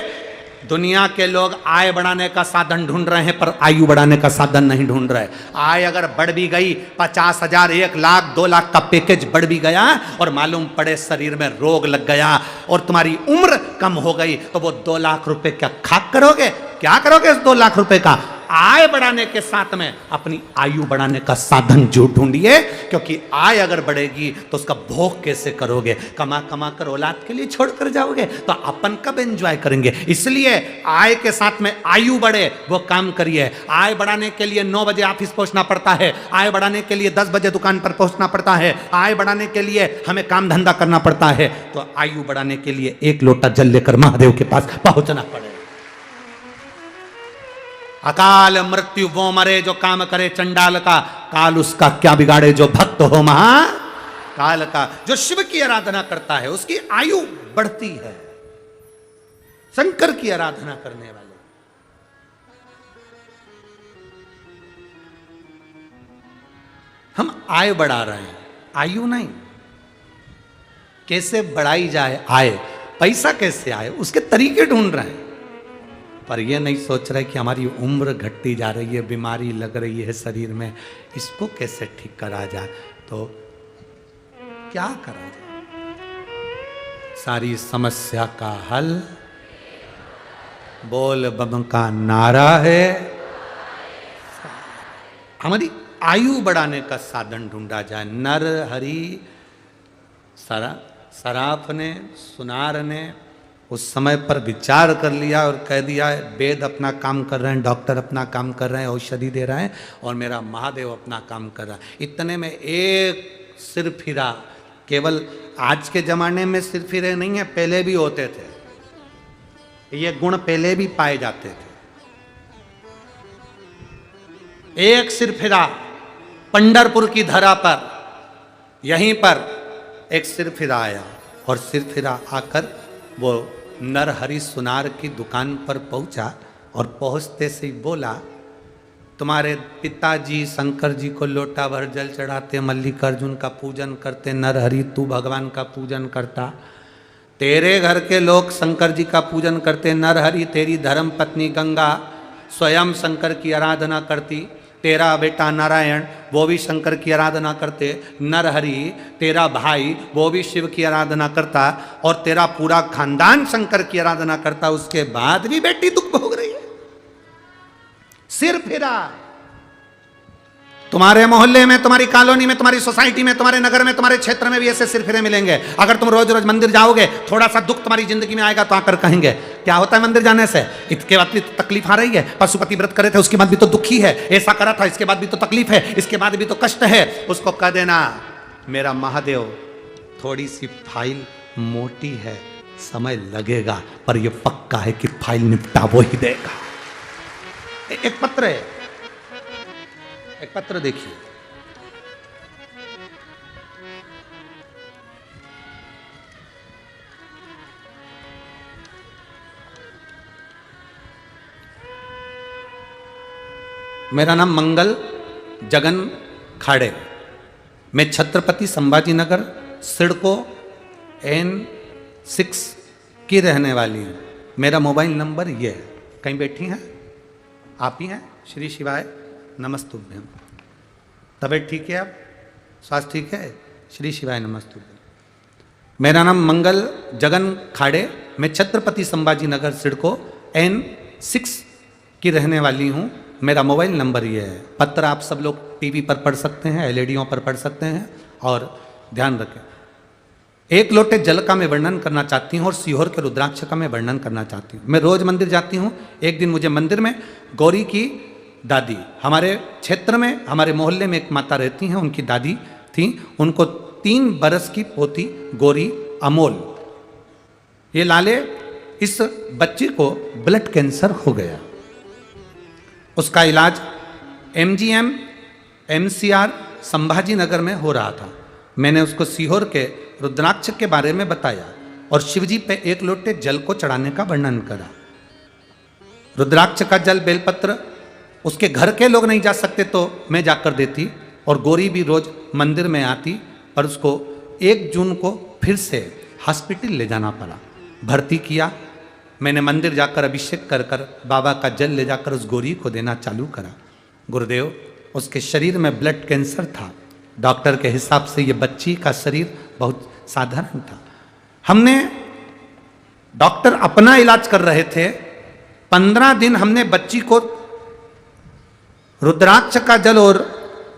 दुनिया के लोग आय बढ़ाने का साधन ढूंढ रहे हैं पर आयु बढ़ाने का साधन नहीं ढूंढ रहे। आय अगर बढ़ भी गई, 50,000, 1 लाख, 2 लाख का पैकेज बढ़ भी गया और मालूम पड़े शरीर में रोग लग गया और तुम्हारी उम्र कम हो गई तो वो 2 लाख रुपए क्या खाक करोगे? क्या करोगे इस 2 लाख रुपए का? आय बढ़ाने के साथ में अपनी आयु बढ़ाने का साधन जो ढूंढिए, क्योंकि आय अगर बढ़ेगी तो उसका भोग कैसे करोगे? कमा कमा कर औलाद के लिए छोड़ कर जाओगे तो अपन कब एंजॉय करेंगे? इसलिए आय के साथ में आयु बढ़े वो काम करिए। आय बढ़ाने के लिए 9 बजे ऑफिस पहुंचना पड़ता है, आय बढ़ाने के लिए 10 बजे दुकान पर पहुंचना पड़ता है, आय बढ़ाने के लिए हमें काम धंधा करना पड़ता है। तो आयु बढ़ाने के लिए 1 लोटा जल लेकर महादेव के पास पहुंचना पड़ेगा। अकाल मृत्यु वो मरे जो काम करे चंडाल का, काल उसका क्या बिगाड़े जो भक्त हो महा काल का। जो शिव की आराधना करता है उसकी आयु बढ़ती है, शंकर की आराधना करने वाले। हम आय बढ़ा रहे हैं, आयु नहीं। कैसे बढ़ाई जाए आय, पैसा कैसे आए उसके तरीके ढूंढ रहे हैं, पर यह नहीं सोच रहे कि हमारी उम्र घटती जा रही है, बीमारी लग रही है शरीर में, इसको कैसे ठीक करा जाए। तो क्या करा जाए? सारी समस्या का हल बोल बम का नारा है। हमारी आयु बढ़ाने का साधन ढूंढा जाए। नर हरि सराफ ने, सुनार ने उस समय पर विचार कर लिया और कह दिया वेद अपना काम कर रहे हैं, डॉक्टर अपना काम कर रहे हैं, औषधि दे रहे हैं, और मेरा महादेव अपना काम कर रहा है। इतने में एक सिर फिरा। केवल आज के जमाने में सिर फिरे नहीं है, पहले भी होते थे, ये गुण पहले भी पाए जाते थे। एक सिर फिरा पंढरपुर की धरा पर, यहीं पर एक सिर फिरा आया, और सिर फिरा आकर वो नरहरि सुनार की दुकान पर पहुंचा, और पहुंचते से ही बोला, तुम्हारे पिताजी शंकर जी को लोटा भर जल चढ़ाते, मल्लिकार्जुन का पूजन करते, नरहरि तू भगवान का पूजन करता, तेरे घर के लोग शंकर जी का पूजन करते, नरहरि तेरी धर्म पत्नी गंगा स्वयं शंकर की आराधना करती, तेरा बेटा नारायण वो भी शंकर की आराधना करते, नरहरि तेरा भाई वो भी शिव की आराधना करता, और तेरा पूरा खानदान शंकर की आराधना करता, उसके बाद भी बेटी दुख भोग रही है। सिर फिरा। तुम्हारे मोहल्ले में, तुम्हारी कॉलोनी में, तुम्हारी सोसाइटी में, तुम्हारे नगर में, तुम्हारे क्षेत्र में भी ऐसे सिर फिरे मिलेंगे। अगर तुम रोज रोज मंदिर जाओगे, थोड़ा सा दुख तुम्हारी जिंदगी में आएगा तो आकर कहेंगे क्या होता है मंदिर जाने से, इसके बाद भी तकलीफ आ रही है, पशुपति व्रत करे थे उसके बाद भी तो दुखी है, ऐसा करा था इसके बाद भी तो तकलीफ है, इसके बाद भी तो कष्ट है। उसको कह देना मेरा महादेव थोड़ी सी फाइल मोटी है, समय लगेगा, पर यह पक्का है कि फाइल निपटा वो ही देगा। एक पत्र है, एक पत्र देखिए, मेरा नाम मंगल जगन खाड़े, मैं छत्रपति संभाजी नगर सिडको N6 की रहने वाली हूँ। मेरा मोबाइल नंबर ये है। कहीं बैठी हैं आप ही हैं? श्री शिवाय नमस्तुभ्यम। तबीयत ठीक है? आप स्वास्थ्य ठीक है? श्री शिवाय नमस्तुभ्यम। मेरा नाम मंगल जगन खाड़े, मैं छत्रपति संभाजी नगर सिडको N6 की रहने वाली हूँ। मेरा मोबाइल नंबर ये है। पत्र आप सब लोग टीवी पर पढ़ सकते हैं, एलईडीओं पर पढ़ सकते हैं। और ध्यान रखें, एक लोटे जल का मैं वर्णन करना चाहती हूँ और सीहोर के रुद्राक्ष का मैं वर्णन करना चाहती हूँ। मैं रोज मंदिर जाती हूँ। एक दिन मुझे मंदिर में गौरी की दादी, हमारे क्षेत्र में, हमारे मोहल्ले में एक माता रहती हैं, उनकी दादी थी, उनको 3 बरस की पोती गौरी अमोल, ये लाले, इस बच्ची को ब्लड कैंसर हो गया। उसका इलाज MGM MCR संभाजी नगर में हो रहा था। मैंने उसको सीहोर के रुद्राक्ष के बारे में बताया और शिवजी पे 1 लोटे जल को चढ़ाने का वर्णन करा। रुद्राक्ष का जल, बेलपत्र उसके घर के लोग नहीं जा सकते तो मैं जाकर देती, और गौरी भी रोज मंदिर में आती, पर उसको 1 जून को फिर से हॉस्पिटल ले जाना पड़ा, भर्ती किया। मैंने मंदिर जाकर अभिषेक कर कर बाबा का जल ले जाकर उस गौरी को देना चालू करा। गुरुदेव, उसके शरीर में ब्लड कैंसर था। डॉक्टर के हिसाब से ये बच्ची का शरीर बहुत साधारण था। हमने, डॉक्टर अपना इलाज कर रहे थे, 15 दिन हमने बच्ची को रुद्राक्ष का जल और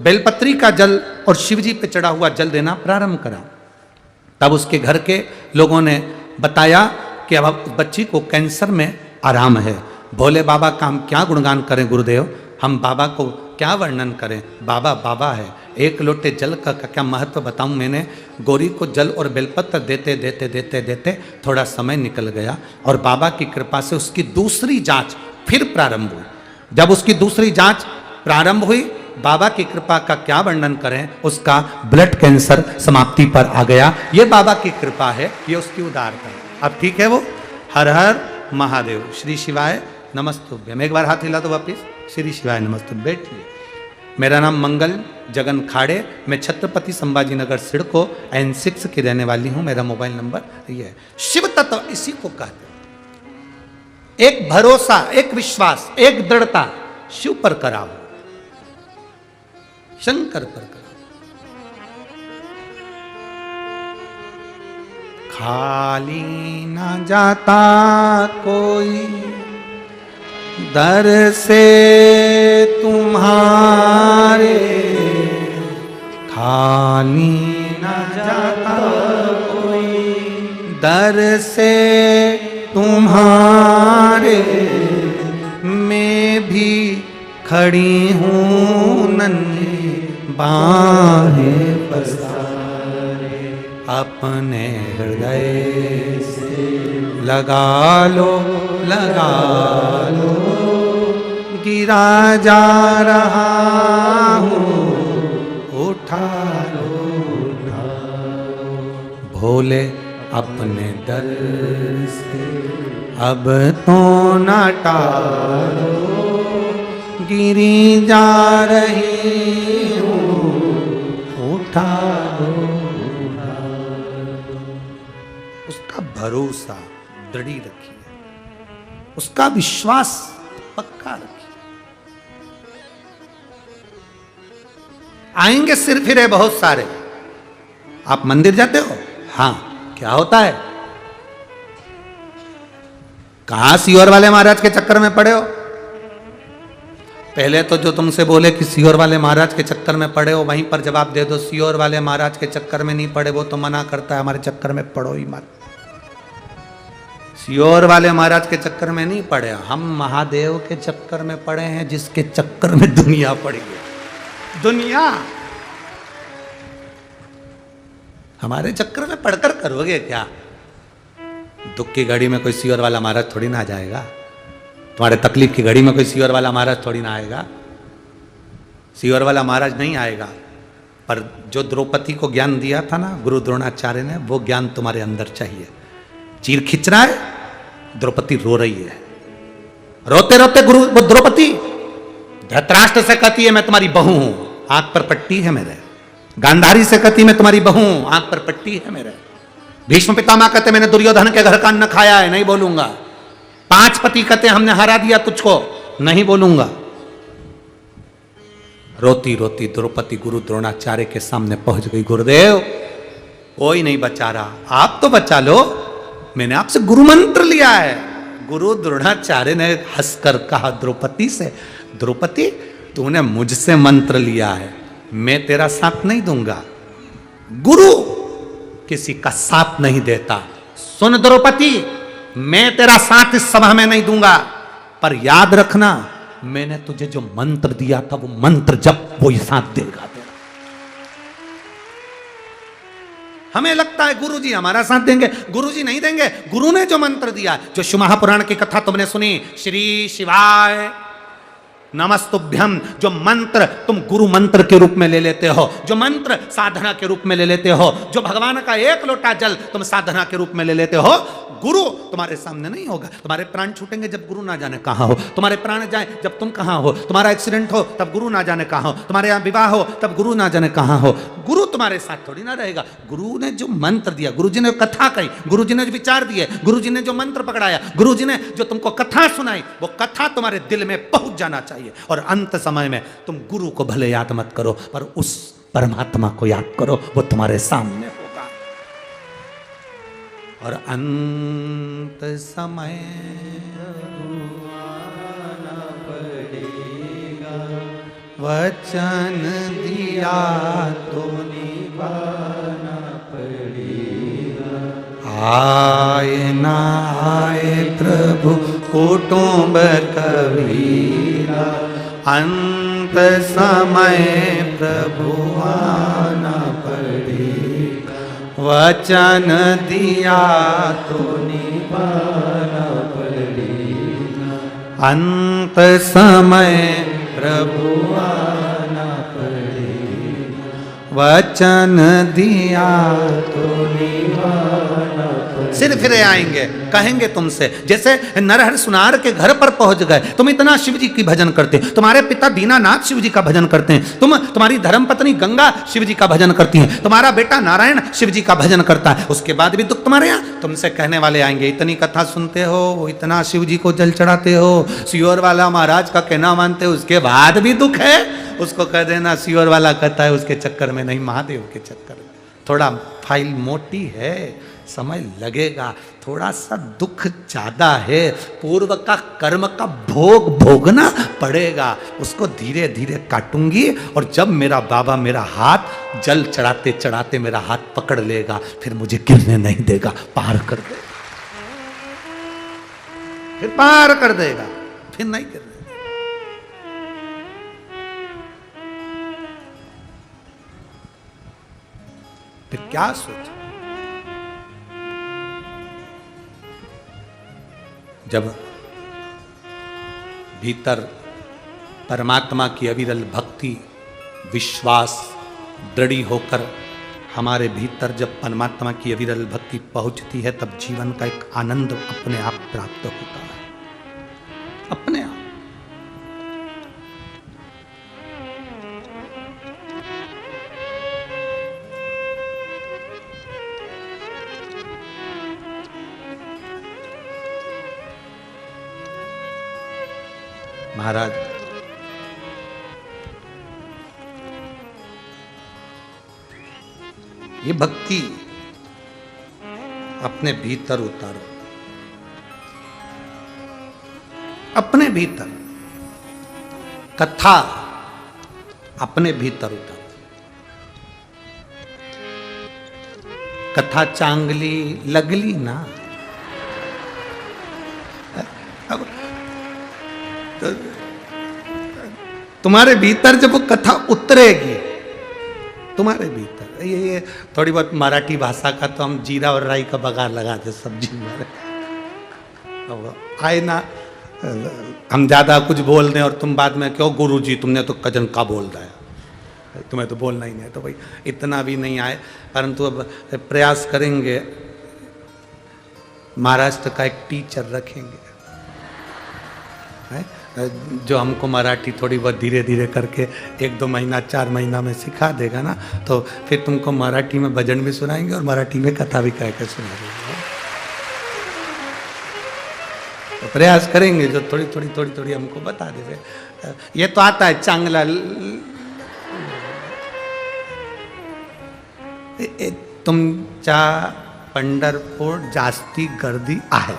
बेलपत्री का जल और शिवजी पे चढ़ा हुआ जल देना प्रारंभ करा। तब उसके घर के लोगों ने बताया कि अब बच्ची को कैंसर में आराम है। भोले बाबा का हम क्या गुणगान करें गुरुदेव, हम बाबा को क्या वर्णन करें, बाबा बाबा है। एक लोटे जल का क्या महत्व बताऊं। मैंने गौरी को जल और बेलपत्र देते देते देते देते थोड़ा समय निकल गया और बाबा की कृपा से उसकी दूसरी जांच फिर प्रारंभ हुई। जब उसकी दूसरी जांच प्रारंभ हुई, बाबा की कृपा का क्या वर्णन करें, उसका ब्लड कैंसर समाप्ति पर आ गया। ये बाबा की कृपा है, ये उसकी उदारता है। अब ठीक है वो। हर हर महादेव। श्री शिवाय नमस्तुभ्यम। एक बार हाथ हिला दो वापिस। श्री शिवाय नमस्तुभ्यम। बैठिए। मेरा नाम मंगल जगन खाड़े, मैं छत्रपति संभाजी नगर सिडको N6 की रहने वाली हूं। मेरा मोबाइल नंबर ये है। शिव तत्व इसी को कहते हैं। एक भरोसा, एक विश्वास, एक दृढ़ता शिव पर कराओ, शंकर पर कराओ। खाली ना जाता कोई दर से तुम्हारे, खाली ना जाता कोई दर से तुम्हारे, मैं भी खड़ी हूँ नन्ही बाहें पसारे, अपने हृदय से लगा लो गिरा जा रहा हूँ, उठा लो भोले अपने दर से, अब तो न टालो, गिरी जा रही हूँ, उठा लो। उसका भरोसा दृढ़ी रखिए, उसका विश्वास पक्का रखिए। आएंगे सिर फिरे बहुत सारे। आप मंदिर जाते हो? हाँ। क्या होता है? कहां सियोर वाले महाराज के चक्कर में पड़े हो? पहले तो जो तुमसे बोले कि सियोर वाले महाराज के चक्कर में पड़े हो, वहीं पर जवाब दे दो सियोर वाले महाराज के चक्कर में नहीं पड़े, वो तो मना करता है हमारे चक्कर में पड़ो ही मत। सियोर वाले महाराज के चक्कर में नहीं पड़े, हम महादेव के चक्कर में पड़े हैं, जिसके चक्कर में दुनिया पड़ी है। दुनिया हमारे चक्कर में पढ़कर करोगे क्या? दुख की घड़ी में कोई सियोर वाला महाराज थोड़ी ना आ जाएगा, तुम्हारे तकलीफ की घड़ी में कोई सियोर वाला महाराज थोड़ी ना आएगा। सियोर वाला महाराज नहीं आएगा, पर जो द्रौपदी को ज्ञान दिया था ना गुरु द्रोणाचार्य ने, वो ज्ञान तुम्हारे अंदर चाहिए। चीर खींच रहा है, द्रौपदी रो रही है, रोते रोते गुरु वो द्रौपदी धृतराष्ट्र से कहती है मैं तुम्हारी बहू हूं, आंख पर पट्टी है मेरे। गांधारी से कहती मैं तुम्हारी बहू हूं, आंख पर पट्टी है मेरे। भीष्म पितामह कहते मैंने दुर्योधन के घर का अन्न खाया है, नहीं बोलूंगा। 5 पति कहते हमने हरा दिया तुझको, नहीं बोलूंगा। रोती रोती द्रौपदी गुरु द्रोणाचार्य के सामने पहुंच गई। गुरुदेव कोई नहीं बचा रहा, आप तो बचा लो, मैंने आपसे गुरु मंत्र लिया है। गुरु द्रोणाचार्य ने हंसकर कहा द्रौपदी से, द्रौपदी तूने मुझसे मंत्र लिया है, मैं तेरा साथ नहीं दूंगा। गुरु किसी का साथ नहीं देता। सुन द्रौपदी, मैं तेरा साथ इस सभा में नहीं दूंगा, पर याद रखना मैंने तुझे जो मंत्र दिया था वो मंत्र जब वो साथ देगा तेरा। हमें लगता है गुरुजी हमारा साथ देंगे, गुरुजी नहीं देंगे। गुरु ने जो मंत्र दिया, जो शिव महापुराण की कथा तुमने सुनी, श्री शिवाय नमस्तुभ्यम, जो मंत्र तुम गुरु मंत्र के रूप में ले लेते हो, जो मंत्र साधना के रूप में ले लेते हो, जो भगवान का एक लोटा जल तुम साधना के रूप में ले लेते हो, गुरु तुम्हारे सामने नहीं होगा। तुम्हारे प्राण छूटेंगे जब गुरु ना जाने कहां हो, तुम्हारे प्राण जाए जब तुम कहां हो, तुम्हारा एक्सीडेंट हो तब गुरु ना जाने कहां हो, तुम्हारे यहाँ विवाह हो तब गुरु ना जाने कहां हो। गुरु तुम्हारे साथ थोड़ी ना रहेगा। गुरु ने जो मंत्र दिया, गुरु जी ने कथा कही, गुरु जी ने जो विचार दिए, गुरु जी ने जो मंत्र पकड़ाया, गुरु जी ने जो तुमको कथा सुनाई, वो कथा तुम्हारे दिल में पहुंच जाना चाहिए। और अंत समय में तुम गुरु को भले याद मत करो, पर उस परमात्मा को याद करो, वो तुम्हारे सामने होगा। और अंत समय आना पड़ेगा, वचन दिया तो निभाना पड़ेगा। आए ना आए प्रभु कुटुंब कबीरा, अंत समय प्रभु आना पड़ेगा। वचन दिया तो निभाना पड़ेगा, अंत समय प्रभु आना पड़ेगा। वचन दिया तो निभाना पड़ेगा। सिर फिरे आएंगे, कहेंगे तुमसे, जैसे नरहर सुनार के घर पर पहुंच गए। तुम इतना शिव जी की भजन करते, तुम्हारे पिता दीनानाथ शिव जी का भजन करते हैं, तुम्हारी धर्मपत्नी गंगा शिव जी का भजन करती है, तुम्हारा बेटा नारायण शिव जी का भजन करता है, उसके बाद भी दुख तुम्हारे यहाँ। तुमसे कहने वाले आएंगे, इतनी कथा सुनते हो, इतना शिव जी को जल चढ़ाते हो, सियोर वाला महाराज का कहना मानते हो, उसके बाद भी दुख है। उसको कह देना सियोर वाला कहता है उसके चक्कर में नहीं, महादेव के चक्कर में। थोड़ा फाइल मोटी है, समय लगेगा, थोड़ा सा दुख ज्यादा है, पूर्व का कर्म का भोग भोगना पड़ेगा, उसको धीरे धीरे काटूंगी। और जब मेरा बाबा मेरा हाथ जल चढ़ाते चढ़ाते मेरा हाथ पकड़ लेगा, फिर मुझे गिरने नहीं देगा, पार कर देगा, फिर पार कर देगा, फिर नहीं गिरने। फिर क्या सोचा? जब भीतर परमात्मा की अविरल भक्ति विश्वास दृढ़ होकर हमारे भीतर जब परमात्मा की अविरल भक्ति पहुंचती है, तब जीवन का एक आनंद अपने आप प्राप्त होता है, अपने आप। महाराज ये भक्ति अपने भीतर उतारो, अपने भीतर कथा अपने भीतर उतारो। कथा चांगली लगली ना, अब तुम्हारे भीतर जब वो कथा उतरेगी तुम्हारे भीतर, ये थोड़ी बहुत मराठी भाषा का तो हम जीरा और राई का बघार लगाते सब्जी में। आए ना हम ज्यादा कुछ बोल दें और तुम बाद में क्यों गुरुजी तुमने तो कजन का बोल रहा है, तुम्हें तो बोलना ही नहीं है, तो भाई इतना भी नहीं आए, परंतु अब प्रयास करेंगे। महाराष्ट्र का एक टीचर रखेंगे जो हमको मराठी थोड़ी बहुत धीरे धीरे करके 1-2 महीना 4 महीना में सिखा देगा ना, तो फिर तुमको मराठी में भजन भी सुनाएंगे और मराठी में कथा भी कह के सुनाएंगे। तो प्रयास करेंगे जो थोड़ी थोड़ी थोड़ी थोड़ी हमको बता दे। ये तो आता है चांगला, तुमच्या पंढरपूर जास्ती गर्दी आहे।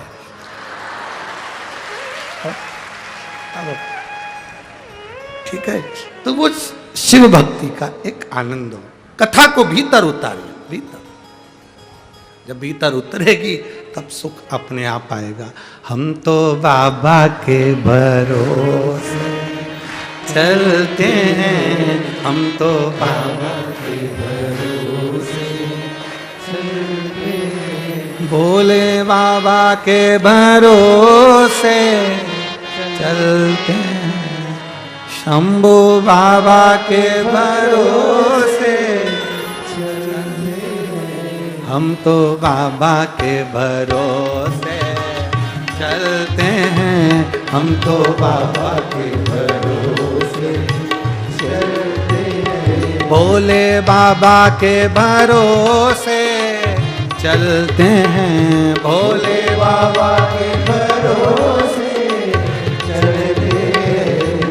ठीक है, तो वो शिव भक्ति का एक आनंद हो। कथा को भीतर उतारिए, भीतर जब भीतर उतरेगी तब सुख अपने आप आएगा। हम तो बाबा के भरोसे चलते हैं, हम तो बाबा के भरोसे चलते हैं, भोले बाबा के भरोसे चलते हैं, शंभू बाबा के भरोसे चलते हैं, हम तो बाबा के भरोसे चलते हैं, हम तो बाबा के भरोसे चलते हैं, भोले बाबा के भरोसे चलते हैं, भोले बाबा के भरोसे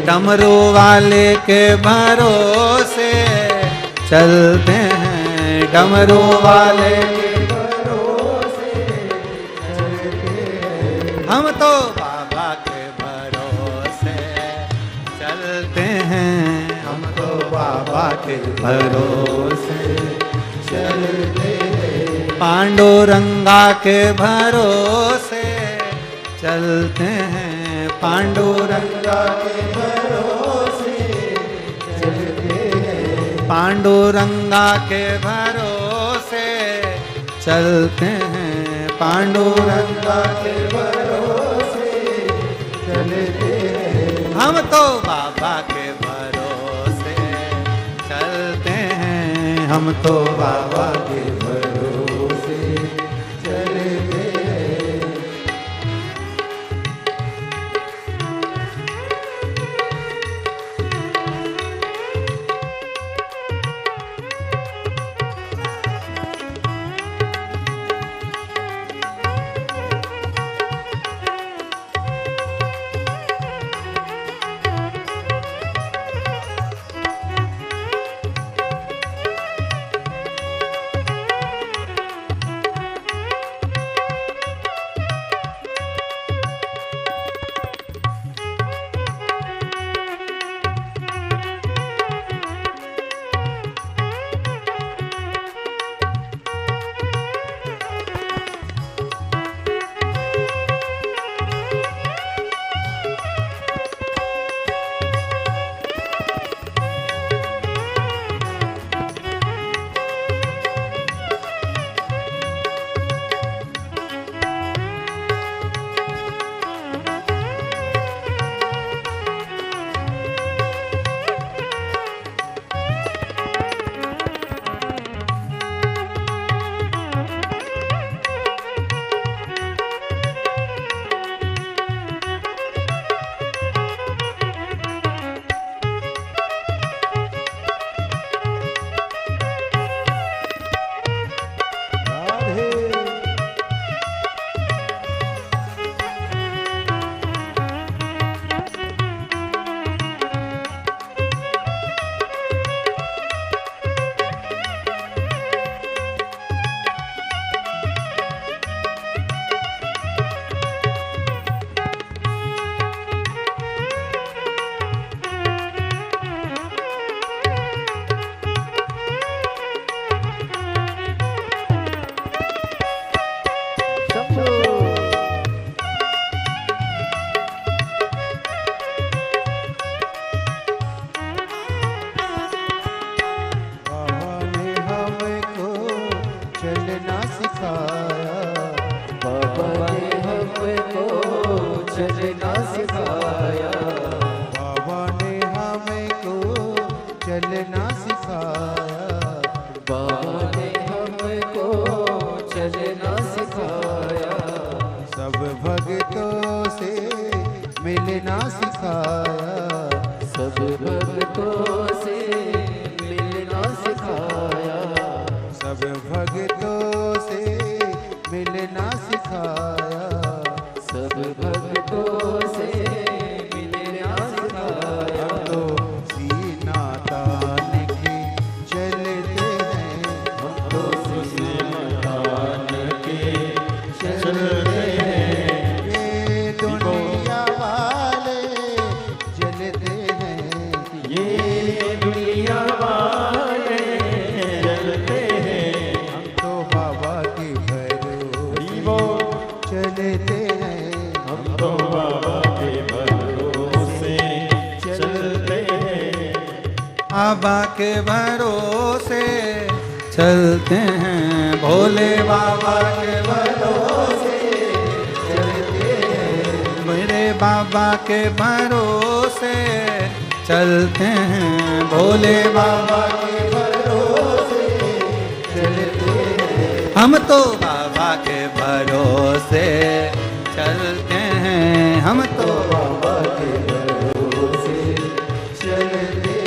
डमरू वाले के भरोसे चलते हैं, डमरू वाले के भरोसे चलते हैं, हम तो बाबा के भरोसे चलते हैं, बाबा के भरोसे चलते हैं, पांडुरंगा के भरोसे चलते हैं, पांडुरंगा के भरोसे चलते हैं, पांडुरंगा के भरोसे चलते हैं, पांडुरंगा के भरोसे चलते हैं। हम तो बाबा के भरोसे चलते हैं, हम तो बाबा के भरोसे चलते हैं। बाबा के भरोसे चलते हैं, भोले बाबा के भरोसे चलते हैं, मेरे बाबा के भरोसे चलते हैं, भोले बाबा के भरोसे चलते हैं। हम तो बाबा के भरोसे चलते हैं, हम तो बाबा के भरोसे चलते हैं।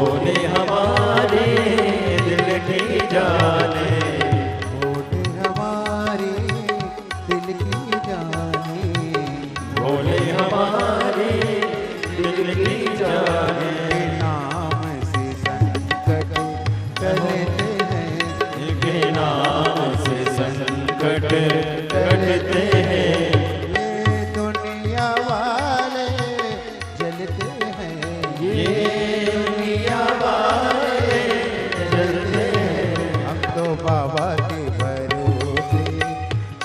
भोले हमारे दिल की जाने, भोले हमारे दिल की जाने, भोले हमारे दिल की जाने। नाम से संकट टलते हैं, इनके नाम से संकट कटते हैं। ये दुनिया वाले जलते हैं, ये दुनिया वाले जलते हैं। हम तो बाबा के भरोसे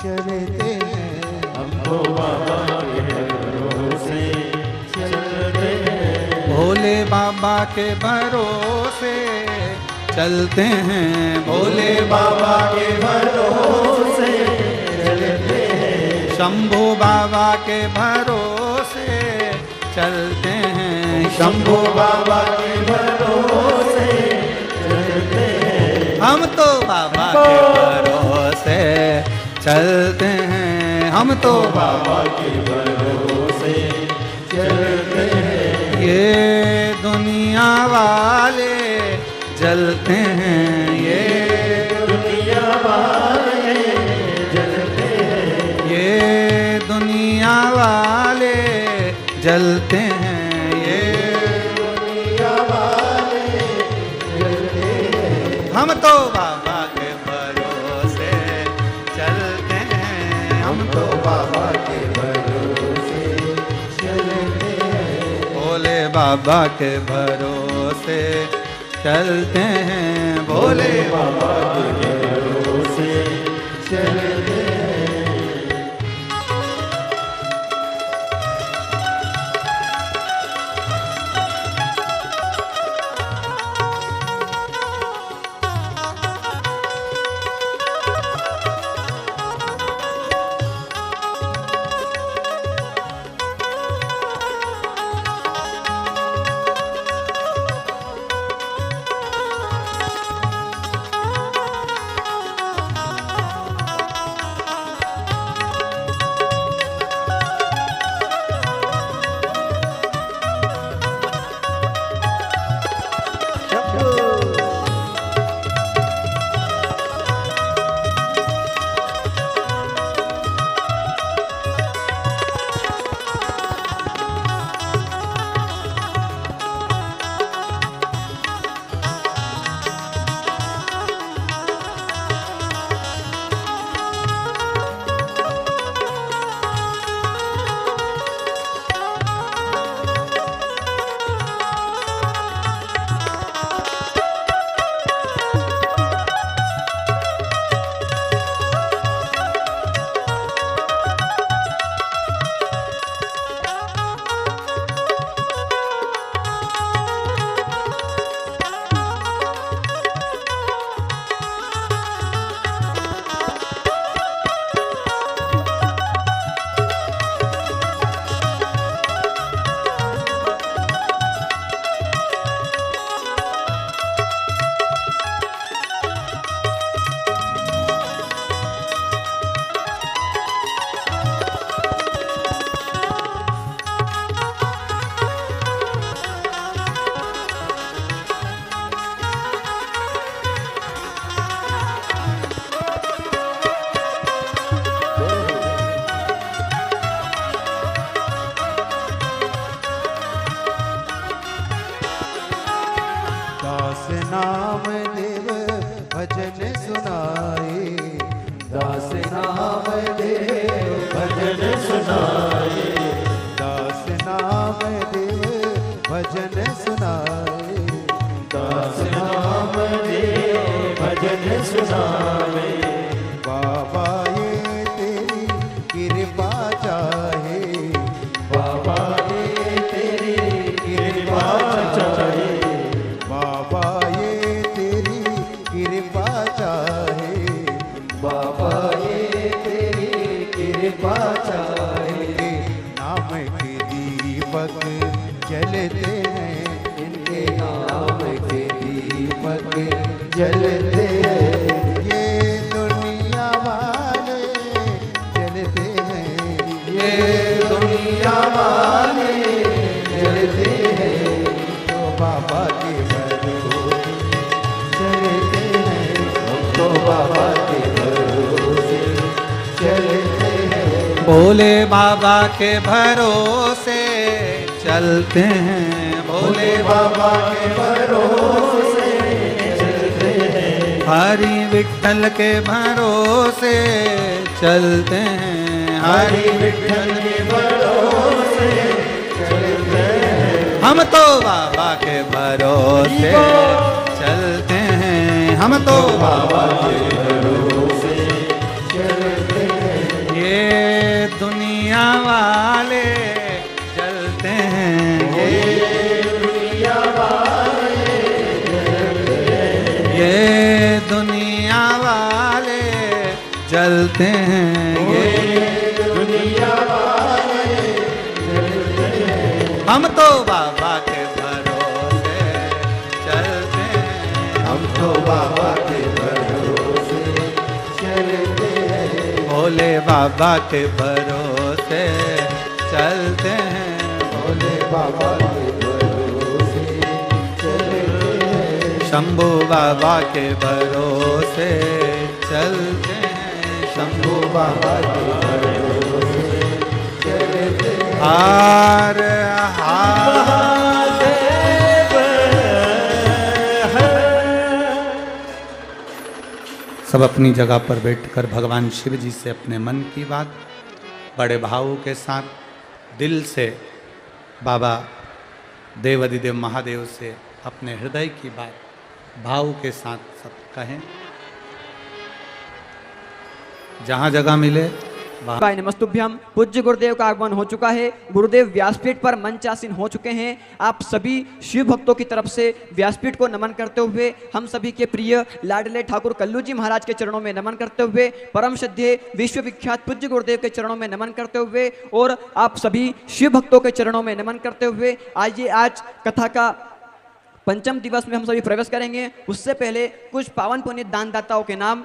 चलते हैं, हम तो बाबा के भरोसे चलते हैं। भोले बाबा के भरोसे चलते हैं, भोले बाबा के भरोसे चलते हैं। शंभू बाबा के भरोसे चलते हैं, शंभू बाबा के भरोसे चलते हैं। हम तो बाबा के भरोसे चलते हैं, हम तो बाबा के भरोसे चलते हैं। ये दुनिया वाले जलते हैं, ये दुनिया वाले जलते हैं। ये दुनिया वाले जलते हैं, ये दुनिया वाले जलते हैं। हम तो बाबा के भरोसे चलते हैं, हम तो बाबा के भरोसे चलते हैं। भोले बाबा के भरोसे चलते हैं, भोले बाबा के भरोसे चलते हैं। दास नाम देव भजन सुनाए, दास नाम देव भजन सुनाए, दास नाम देव भजन सुनाए, दास नाम देव भजन सुनाए। बाबा ये तेरी कृपा चाहे, बाबा ये तेरी कृपा चाहे, बाबा ये तेरी कृपा चाहे, बाबा ये तेरी कृपा चाहे। नाम के दीपक जलते हैं, इनके नाम के दीपक जलते हैं। ये दुनिया वाले जलते हैं, ये दुनिया वाले जलते हैं। तो बाबा के भोले बाबा के भरोसे चलते हैं, भोले बाबा के भरोसे चलते हैं, हरि विठ्ठल के भरोसे चलते हैं, हरि विठ्ठल के भरोसे चलते हैं। हम तो बाबा के भरोसे चलते हैं, हम तो बाबा के भरोसे चलते हैं। ये दुनिया वाले चलते हैं, ये दुनिया वाले चलते हैं, ये दुनिया वाले चलते हैं, ये दुनिया वाले चलते हैं। हम तो बाबा के भरोसे चलते हैं, हम तो बाबा के भरोसे चलते हैं, भोले बाबा के भरोसे चलते हैं, भोले बाबा के भरोसे चलते हैं, शंभू बाबा के भरोसे चलते हैं, शंभू बाबा के भरोसे चलते हैं। हार सब अपनी जगह पर बैठकर भगवान शिव जी से अपने मन की बात बड़े भावों के साथ दिल से बाबा देवाधिदेव महादेव से अपने हृदय की बात भाव के साथ सब कहें। जहाँ जगह मिले भाई नमस्तुभ्यम। पूज्य गुरुदेव का आगमन हो चुका है, गुरुदेव व्यासपीठ पर मंचासीन हो चुके हैं। आप सभी शिव भक्तों की तरफ से व्यासपीठ को नमन करते हुए हम सभी के प्रिय लाडले ठाकुर कल्लू जी महाराज के चरणों में नमन करते हुए, परम श्रद्धेय विश्वविख्यात पूज्य गुरुदेव के चरणों में नमन करते हुए और आप सभी शिव भक्तों के चरणों में नमन करते हुए आइए आज कथा का पंचम दिवस में हम सभी प्रवेश करेंगे। उससे पहले कुछ पावन पुण्य दानदाताओं के नाम।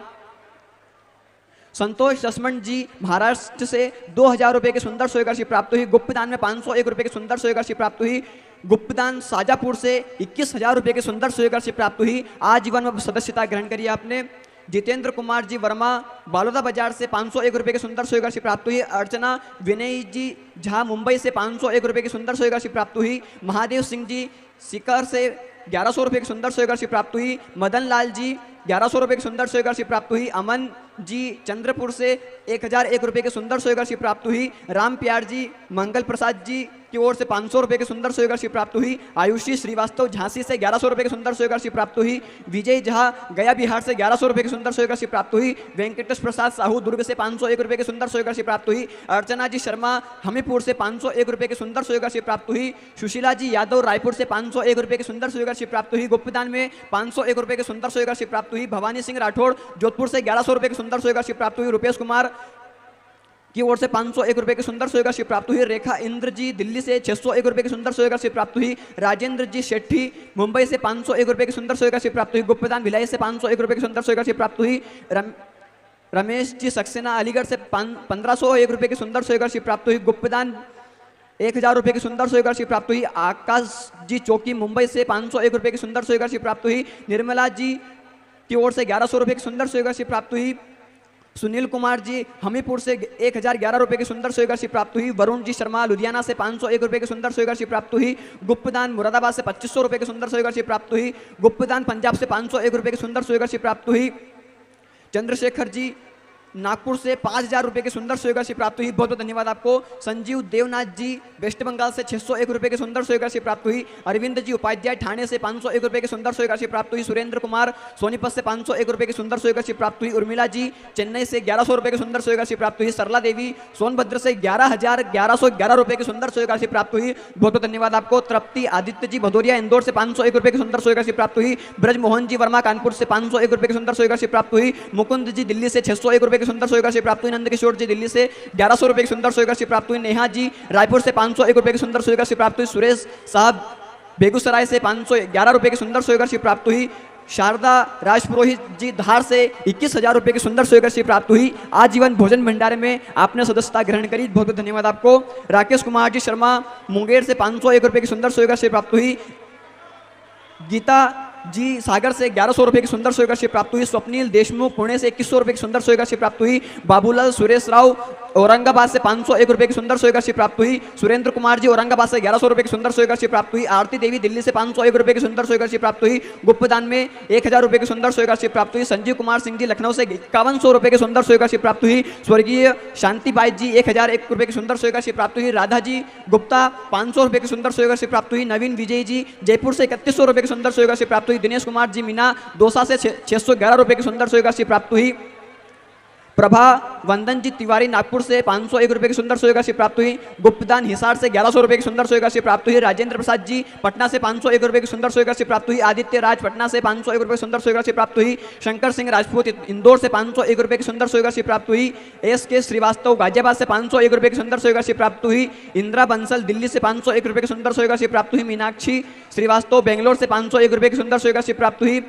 संतोष लक्ष्मण जी महाराष्ट्र से 2000 रुपये की सुंदर सोई राशि प्राप्त हुई। गुप्तदान में 501 रुपये की सुंदर सोई राशि प्राप्त हुई। गुप्तदान साजापुर से 21,000 रुपये की सुंदर सोई राशि प्राप्त हुई। आजीवन में सदस्यता ग्रहण करिए आपने। जितेंद्र कुमार जी वर्मा बालोदा बाजार से 501 रुपये की सुंदर सोई राशि प्राप्त हुई। अर्चना विनय जी झा मुंबई से 501 रुपये की सुंदर सोई राशि प्राप्त हुई। महादेव सिंह जी सीकर से 1100 रुपये की सुंदर सोई राशि प्राप्त हुई। मदन लाल जी 1100 रुपये की सुंदर सोई राशि प्राप्त हुई। अमन जी चंद्रपुर से 1001 रुपये की सुंदर सोई राशि प्राप्त हुई। राम प्यार जी मंगल प्रसाद जी की ओर से 500 रुपये की सुंदर सोई राशि प्राप्त हुई। आयुषी श्रीवास्तव झांसी से 1100 रुपये की सुंदर सोई राशि प्राप्त हुई। विजय झा गया बिहार से 1100 रुपये की सुंदर सोई राशि प्राप्त हुई। वेंकटेश प्रसाद साहू दुर्ग से 501 रुपये की सुंदर सोई राशि प्राप्त हुई। अर्चना जी शर्मा हमीरपुर से 501 रुपये की सुंदर सोई राशि प्राप्त हुई। सुशीला जी यादव रायपुर से 501 रुपये की सुंदर सोई राशि प्राप्त हुई। गुप्तदान में 501 रुपये की सुंदर सोई राशि प्राप्त हुई। भवानी सिंह राठौड़ जोधपुर से 1100 रुपये की सुंदर सोई राशि प्राप्त हुई। रुपेश कुमार की ओर से 501 रुपये की सुंदर सोई राशि प्राप्त हुई। रेखा इंद्र जी दिल्ली से 601 रुपये की सुंदर सोई राशि प्राप्त हुई। राजेंद्र जी शेट्टी मुंबई से 501 रुपये की सुंदर सोई राशि प्राप्त हुई। गुप्तदान भिलाई से 501 रुपये की सुंदर सोई राशि प्राप्त हुई। रमेश जी सक्सेना अलीगढ़ से 1501 रुपये की सुंदर सोई राशि प्राप्त हुई। गुप्तदान 1000 रुपये की सुंदर सोई राशि प्राप्त हुई। आकाश जी चौकी मुंबई से 501 रुपये की सुंदर सोई राशि प्राप्त हुई। निर्मला जी की ओर से 1100 रुपये की सुंदर सोई राशि प्राप्त हुई। सुनील कुमार जी हमीरपुर से 1011 रुपये की सुंदर सोई राशि प्राप्त हुई। वरुण जी शर्मा लुधियाना से 501 रुपये की सुंदर सोई राशि प्राप्त हुई। गुप्तदान मुरादाबाद से 2500 रुपये की सुंदर सोई राशि प्राप्त हुई। गुप्तदान पंजाब से 501 रुपये की सुंदर सोई राशि प्राप्त हुई। चंद्रशेखर जी नागपुर से 5000 रुपये की सुंदर सोई राशि प्राप्त हुई। बहुत बहुत धन्यवाद आपको। संजीव देवनाथ जी वेस्ट बंगाल से 601 रुपये की सुंदर सोई राशि प्राप्त हुई। अरविंद जी उपाध्याय ठाणे से 501 रुपये की सुंदर सोई राशि प्राप्त हुई। सुरेंद्र कुमार सोनीपत से 501 रुपये की सुंदर सोई राशि प्राप्त हुई। उर्मिला जी चेन्नई से 1100 रुपये की सुंदर सोई राशि प्राप्त हुई। सरला देवी सोनभद्र से 11,1111 रुपये की सुंदर सोई राशि प्राप्त हुई। बहुत बहुत धन्यवाद आपको। तृप्ति आदित्य जी भदौरिया इंदौर से 501 रुपये की सुंदर सोई राशि प्राप्त हुई। ब्रजमोहन जी वर्मा कानपुर से 501 रुपये की सुंदर सोई राशि प्राप्त हुई। मुकुंद जी दिल्ली से 601 रुपये की सुंदर सोई राशि प्राप्त हुई। नंदकिशोर जी दिल्ली से 1100 रुपये की सुंदर सोई राशि प्राप्त हुई। नेहा जी रायपुर से 501 रुपये की सुंदर सोई राशि प्राप्त हुई। सुरेश साहब बेगूसराय से 511 रुपये की सुंदर सोई राशि प्राप्त हुई। शारदा राजपुरोहित जी धार से 21,000 रुपये की सुंदर सोई राशि प्राप्त हुई। आजीवन भोजन भंडारे में आपने सदस्यता ग्रहण करी, बहुत बहुत धन्यवाद आपको। राकेश कुमार जी शर्मा मुंगेर से 501 रुपये की सुंदर सोई राशि प्राप्त हुई। गीता जी सागर से 1100 रुपए की सुंदर सोई राशि प्राप्त हुई। स्वप्नील देशमुख पुणे से 2100 रुपए की सुंदर सोई राशि प्राप्त हुई। बाबूलाल सुरेश राव औरंगाबाद से 501 रुपए की सुंदर सोई राशि प्राप्त हुई। सुरेंद्र कुमार जी औरंगाबाद से 1100 रुपए की सुंदर सोई राशि प्राप्त हुई। आरती देवी दिल्ली से 501 रुपए की सुंदर सोई राशि प्राप्त हुई। गुप्तदान में 1000 रुपए की सुंदर सोई राशि प्राप्त हुई। संजीव कुमार सिंह जी लखनऊ से 5100 रुपए की सुंदर सोई राशि प्राप्त हुई। स्वर्गीय शांतिबाई जी 1001 रुपए की सुंदर सोई राशि प्राप्त हुई। राधा जी गुप्ता 500 रुपए की सुंदर सोई राशि प्राप्त हुई। नवीन विजय जी जयपुर से 3100 रुपए की सुंदर सोई राशि प्राप्त हुई। दिनेश कुमार जी मीना दौसा से 611 रुपए की सुंदर सोई राशि प्राप्त हुई। प्रभा वंदन जी तिवारी नागपुर से 501 रुपए की सुंदर सोई राशि प्राप्त हुई। गुप्तदान हिसार से 1100 रुपए की सुंदर सोई राशि प्राप्त हुई। राजेंद्र प्रसाद जी पटना से 501 रुपए की सुंदर सोई राशि प्राप्त हुई। आदित्य राज पटना से 501 रुपए की सुंदर सोई राशि प्राप्त हुई। शंकर सिंह राजपूत इंदौर से 501 रुपए की सुंदर सोई राशि प्राप्त हुई। एस के श्रीवास्तव गाजियाबाद से 501 रुपए की सुंदर सोई राशि प्राप्त हुई। इंदिरा बंसल दिल्ली से 501 रुपए की सुंदर सोई राशि प्राप्त हुई। मीनाक्षी श्रीवास्तव बेंगलोर से 501 रुपए की सुंदर सोई राशि प्राप्त हुई।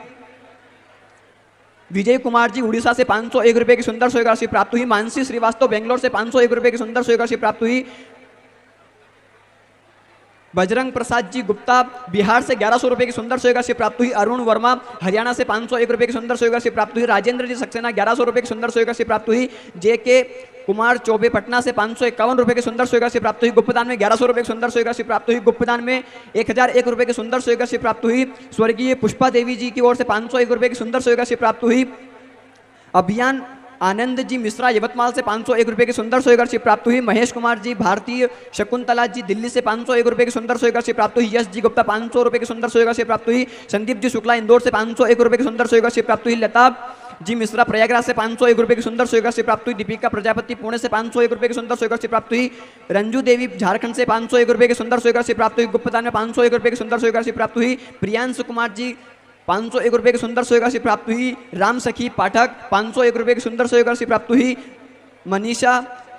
विजय कुमार जी उड़ीसा से 501 रुपए की सुंदर सोई राशि प्राप्त हुई। मानसी श्रीवास्तव बेंगलोर से 501 रुपए की सुंदर सोई राशि प्राप्त हुई। बजरंग प्रसाद जी गुप्ता बिहार से 1100 रुपए की सुंदर सोई राशि प्राप्त हुई। अरुण वर्मा हरियाणा से 501 रुपए की सुंदर सोई राशि प्राप्त हुई। राजेंद्र जी सक्सेना 1100 रुपए की सुंदर सोई राशि प्राप्त हुई। जे के कुमार चौबे पटना से 551 रुपए की सुंदर सोई राशि प्राप्त हुई। गुप्तदान में 1100 रुपए की सुंदर सोई राशि प्राप्त हुई। गुप्तदान में 1001 रुपए की सुंदर सोई राशि प्राप्त हुई। स्वर्गीय पुष्पा देवी जी की ओर से 501 रुपए की सुंदर सोई राशि प्राप्त हुई। अभियान आनंद जी मिश्रा यवतमाल से 501 रुपए की सुंदर सोई राशि प्राप्त हुई। महेश कुमार जी भारतीय शकुंतला जी दिल्ली से 501 रुपए की सुंदर सोई राशि प्राप्त हुई। यश जी गुप्ता 500 रुपए की सुंदर सोई राशि प्राप्त हुई। संदीप जी शुक्ला इंदौर से 501 रुपए की सुंदर सोई राशि प्राप्त हुई। लता जी मिश्रा प्रयागराज से 501 रुपए की सुंदर सोई राशि प्राप्त हुई। दीपिका प्रजापति पुणे से 501 रुपए की सुंदर सोई राशि प्राप्त हुई। रंजू देवी झारखंड से 501 रुपए की सुंदर सोई राशि प्राप्त हुई। गुप्तदान में 501 रुपए की सुंदर सोई राशि प्राप्त हुई। प्रियांश कुमार जी 501 रुपए की सुंदर सोई राशि प्राप्त हुई। राम सखी पाठक 501 रुपए की सुंदर सोई राशि प्राप्त हुई। मनीषा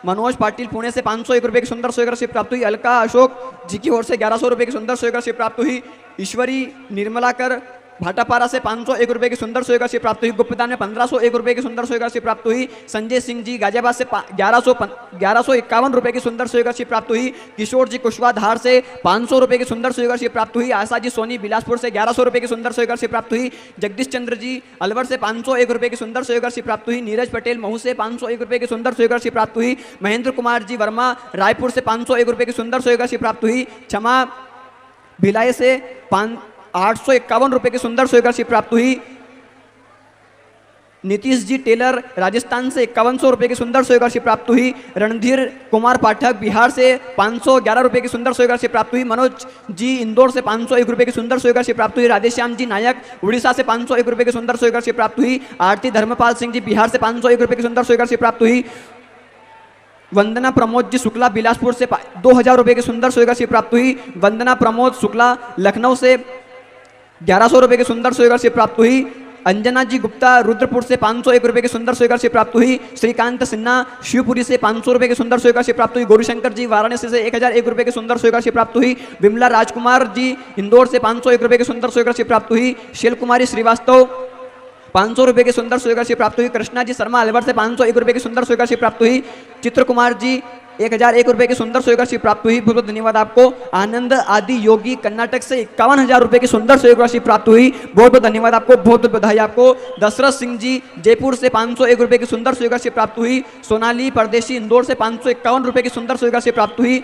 मनोज पाटिल पुणे से 501 रुपए की सुंदर सोई राशि प्राप्त हुई। अलका अशोक जी की ओर से 1100 रुपए की सुंदर सोई राशि प्राप्त हुई। ईश्वरी निर्मलाकर भाटापारा से 501 रुपए की सुंदर सोई राशि प्राप्त हुई। गुप्तदान में 1501 रुपए की सुंदर सोई राशि प्राप्त हुई। संजय सिंह जी गाजियाबाद से 1151 रुपए की सुंदर सोई राशि प्राप्त हुई। किशोर जी कुशवाहा धार से 500 रुपए की सुंदर सोई राशि प्राप्त हुई। आशा जी सोनी बिलासपुर से 1100 रुपए की सुंदर सोई राशि प्राप्त हुई। जगदीश चंद्र जी अलवर से 501 रुपए की सुंदर सोई राशि प्राप्त हुई। नीरज पटेल महू से 501 रुपए की सुंदर सोई राशि प्राप्त हुई। महेंद्र कुमार जी वर्मा रायपुर से 501 रुपए की सुंदर सोई राशि प्राप्त हुई। क्षमा भिलाई से 851 रुपए की सुंदर सोई राशि प्राप्त हुई। नीतीश जी टेलर राजस्थान से 5100 रुपए की सुंदर सोई राशि प्राप्त हुई। रणधीर कुमार पाठक बिहार से 511 रुपए की सुंदर सोई राशि प्राप्त हुई। मनोज जी इंदौर से 501 रुपए की सुंदर सोई राशि प्राप्त हुई। राधेश्याम जी नायक उड़ीसा से 501 रुपए की सुंदर सोई राशि प्राप्त हुई। आरती धर्मपाल सिंह जी बिहार से 501 रुपए की सुंदर सोई राशि प्राप्त हुई। वंदना प्रमोद जी शुक्ला बिलासपुर से 2000 रुपए की सुंदर सोई राशि प्राप्त हुई। वंदना प्रमोद शुक्ला लखनऊ से 1100 रुपए की सुंदर सोई राशि प्राप्त हुई। अंजना जी गुप्ता रुद्रपुर से 501 रुपए की सुंदर सोई राशि प्राप्त हुई। श्रीकांत सिन्हा शिवपुरी से 500 रुपए की सुंदर सोई राशि प्राप्त हुई। गौरीशंकर जी वाराणसी से 1001 रुपए की सुंदर सोई राशि प्राप्त हुई। विमला राजकुमार जी इंदौर से 501 रुपए की सुंदर सोई राशि प्राप्त हुई। शैल कुमारी श्रीवास्तव 500 रुपए की सुंदर सोई राशि प्राप्त हुई। कृष्णा जी शर्मा अलवर से 501 रुपए की सुंदर सोई राशि प्राप्त हुई। चित्र कुमार जी 1001 रुपए की सुंदर सोई राशि प्राप्त हुई। बहुत बहुत धन्यवाद आपको। आनंद आदि योगी कर्नाटक से 51,000 रुपए की सुंदर सोई राशि प्राप्त हुई। बहुत बहुत धन्यवाद आपको, बहुत बहुत बधाई आपको। दशरथ सिंह जी जयपुर से 501 रुपए की सुंदर सोई राशि प्राप्त हुई। सोनाली परदेशी इंदौर से 551 रुपए की सुंदर सोई राशि प्राप्त हुई।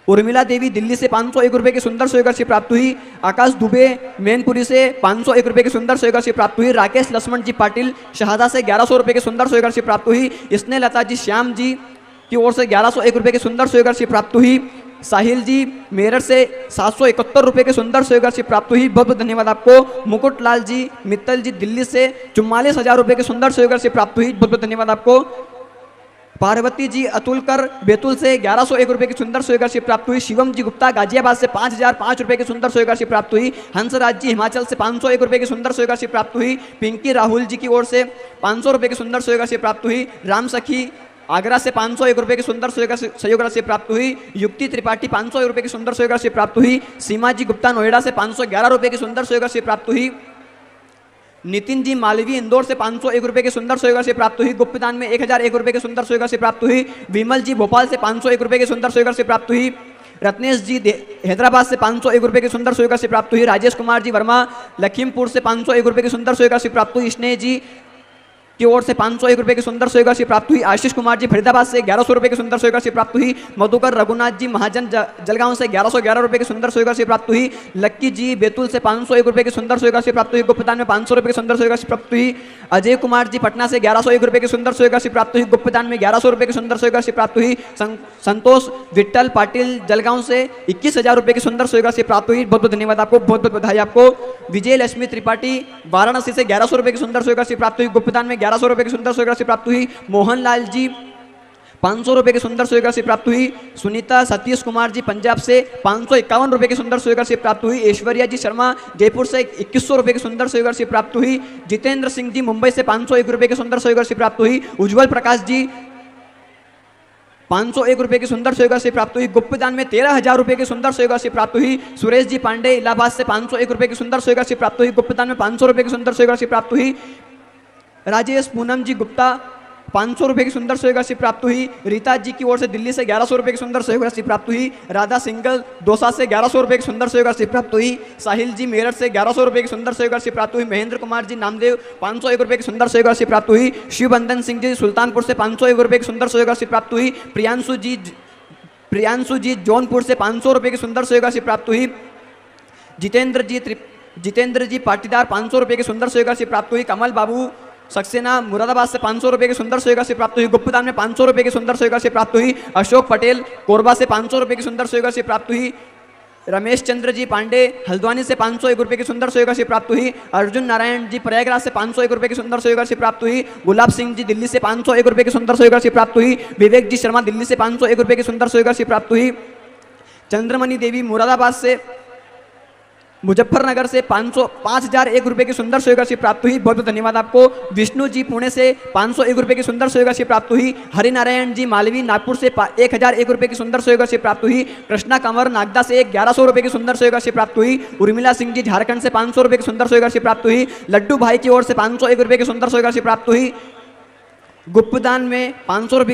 उर्मिला देवी दिल्ली से 501 रुपए की सुंदर सोई राशि प्राप्त हुई। आकाश दुबे मैनपुरी से 501 रुपए की सुंदर सोई राशि प्राप्त हुई। राकेश लक्ष्मण जी पाटिल शहादा से 1100 रुपए की सुंदर सोई राशि प्राप्त हुई। स्नेह लता जी श्याम जी की ओर से 1101 रुपए की सुंदर सोई राशि प्राप्त हुई। साहिल जी मेरठ से 771 रुपए की सुंदर सोई राशि प्राप्त हुई। बहुत बहुत धन्यवाद आपको। मुकुट लाल जी मित्तल जी दिल्ली से 44,000 रुपए की सुंदर सोई राशि प्राप्त हुई। बहुत बहुत धन्यवाद आपको। पार्वती जी अतुलकर बैतूल से 1101 रुपए की सुंदर सोई राशि प्राप्त हुई। शिवम जी गुप्ता गाजियाबाद से 5005 रुपए की सुंदर सोई राशि प्राप्त हुई। हंसराज जी हिमाचल से 501 रुपए की सुंदर सोई राशि प्राप्त हुई। पिंकी राहुल जी की ओर से 500 रुपए की सुंदर सोई राशि प्राप्त हुई। राम सखी आगरा से 501 रुपए की सुंदर सहयोग राशि प्राप्त हुई। युक्ति त्रिपाठी 501 रुपए की सुंदर सहयोग राशि प्राप्त हुई। सीमा जी गुप्ता नोएडा से 511 रुपए की सुंदर सहयोग राशि प्राप्त हुई। नितिन जी मालवी इंदौर से 501 रुपए की सुंदर सहयोग राशि प्राप्त हुई। गुप्तदान में 1001 रुपए की सुंदर सहयोग राशि प्राप्त हुई। विमल जी भोपाल से 501 रुपए की सुंदर सहयोग राशि प्राप्त हुई। रत्नेश जी हैदराबाद से 501 रुपये की सुंदर स्वीकृति राशि प्राप्त हुई। राजेश कुमार जी वर्मा लखीमपुर से 501 रुपये की सुंदर स्वीकृति राशि प्राप्त हुई। स्नेह जी की ओर से 501 रुपये की सुंदर स्वीकृति राशि प्राप्त हुई। आशीष कुमार जी फरीदाबाद से 1100 रुपये की सुंदर स्वीकृति राशि प्राप्त हुई। मधुकर रघुनाथ जी महाजन जलगांव से 1111 रुपये की सुंदर स्वीकृति राशि प्राप्त हुई। लक्की जी बैतूल से 501 रुपये की सुंदर स्वीकृति राशि प्राप्त हुई। गुप्तदान में 500 रुपये की सुंदर स्वीकृति राशि प्राप्त हुई। अजय कुमार जी पटना से 1101 रुपये की सुंदर स्वीकृति राशि प्राप्त हुई। गुप्तदान में 1100 रुपये की सुंदर स्वीकृति राशि प्राप्त हुई। संतोष विट्ठल पाटिल जलगांव से 21,000 रुपये की सुंदर स्वीकृति राशि प्राप्त हुई। बहुत बहुत धन्यवाद आपको, बहुत बहुत बधाई आपको। विजय लक्ष्मी त्रिपाठी वाराणसी से 1100 रुपये की सुंदर स्वीकृति राशि प्राप्त हुई। गुप्तदान में 1100 रुपये की सुंदर स्वीकृति राशि प्राप्त हुई। मोहनलाल जी 500 रुपये की सुंदर स्वीकृति राशि प्राप्त हुई। सुनीता सतीश कुमार जी पंजाब से 551 रुपये की सुंदर स्वीकृति राशि प्राप्त हुई। ऐश्वर्या जी शर्मा जयपुर से 2100 रुपये की सुंदर स्वीकृति राशि प्राप्त हुई। जितेंद्र सिंह जी मुंबई से 501 रुपये की सुंदर स्वीकृति राशि प्राप्त हुई। उज्जवल प्रकाश जी 501 रुपये की सुंदर स्वीकृति राशि प्राप्त हुई। गुप्तदान में 13,000 रुपये की सुंदर स्वीकृति राशि प्राप्त हुई। सुरेश जी पांडे इलाहाबाद से 501 रुपये की सुंदर स्वीकृति राशि प्राप्त हुई। गुप्तदान में 500 रुपये की सुंदर स्वीकृति राशि प्राप्त हुई। राजेश पूनम जी गुप्ता 500 रुपये की सुंदर स्वीकृति राशि प्राप्त हुई। रीता जी की ओर से दिल्ली से 1100 रुपये की सुंदर स्वीकृति राशि प्राप्त हुई। राधा सिंगल दौसा से 1100 रुपये की सुंदर स्वीकृति राशि प्राप्त हुई। साहिल जी मेरठ से 1100 रुपये की सुंदर स्वीकृति राशि प्राप्त हुई। महेंद्र कुमार जी नामदेव 501 रुपये की सुंदर स्वीकृति राशि प्राप्त हुई। शिवबंधन सिंह जी सुल्तानपुर से 501 रुपये की सुंदर स्वीकृति राशि प्राप्त हुई। प्रियांशु जी जौनपुर से 500 रुपये की सुंदर स्वीकृति राशि प्राप्त हुई। जितेंद्र जी पाटीदार 500 रुपये की सुंदर स्वीकृति राशि प्राप्त हुई। कमल बाबू सक्सेना मुरादाबाद से 500 रुपये की सुंदर स्वीकृति राशि प्राप्त हुई। गुप्तदान में 500 रुपये की सुंदर स्वीकृति राशि प्राप्त हुई। अशोक पटेल कोरबा से 500 रुपये की सुंदर स्वीकृति राशि प्राप्त हुई। रमेश चंद्र जी पांडे हल्द्वानी से 501 रुपये की सुंदर स्वीकृति राशि प्राप्त हुई। अर्जुन नारायण जी प्रयागराज से 501 रुपये की सुंदर स्वीकृति राशि प्राप्त हुई। गुलाब सिंह जी दिल्ली से 501 रुपये की सुंदर स्वीकृति राशि प्राप्त हुई। विवेक जी शर्मा दिल्ली से 501 रुपये की सुंदर स्वीकृति राशि प्राप्त हुई। चंद्रमणि देवी मुरादाबाद से मुजफ्फरनगर से 5,001 रुपये की सुंदर स्वीकृति राशि प्राप्त हुई। बहुत बहुत धन्यवाद आपको। विष्णु जी पुणे से 501 रुपये की सुंदर स्वीकृति राशि प्राप्त हुई। हरिनारायण जी मालवी नागपुर से 1,001 रुपये की सुंदर स्वीकृति राशि प्राप्त हुई। कृष्णा कंवर नागदा से 1100 रुपये की सुंदर स्वीकृति राशि प्राप्त हुई। उर्मिला सिंह जी झारखंड से 500 रुपये की सुंदर स्वीकृति राशि प्राप्त हुई। लड्डू भाई की ओर से 501 रुपये की सुंदर स्वीकृति राशि प्राप्त हुई। गुप्तदान में 500 रुपये की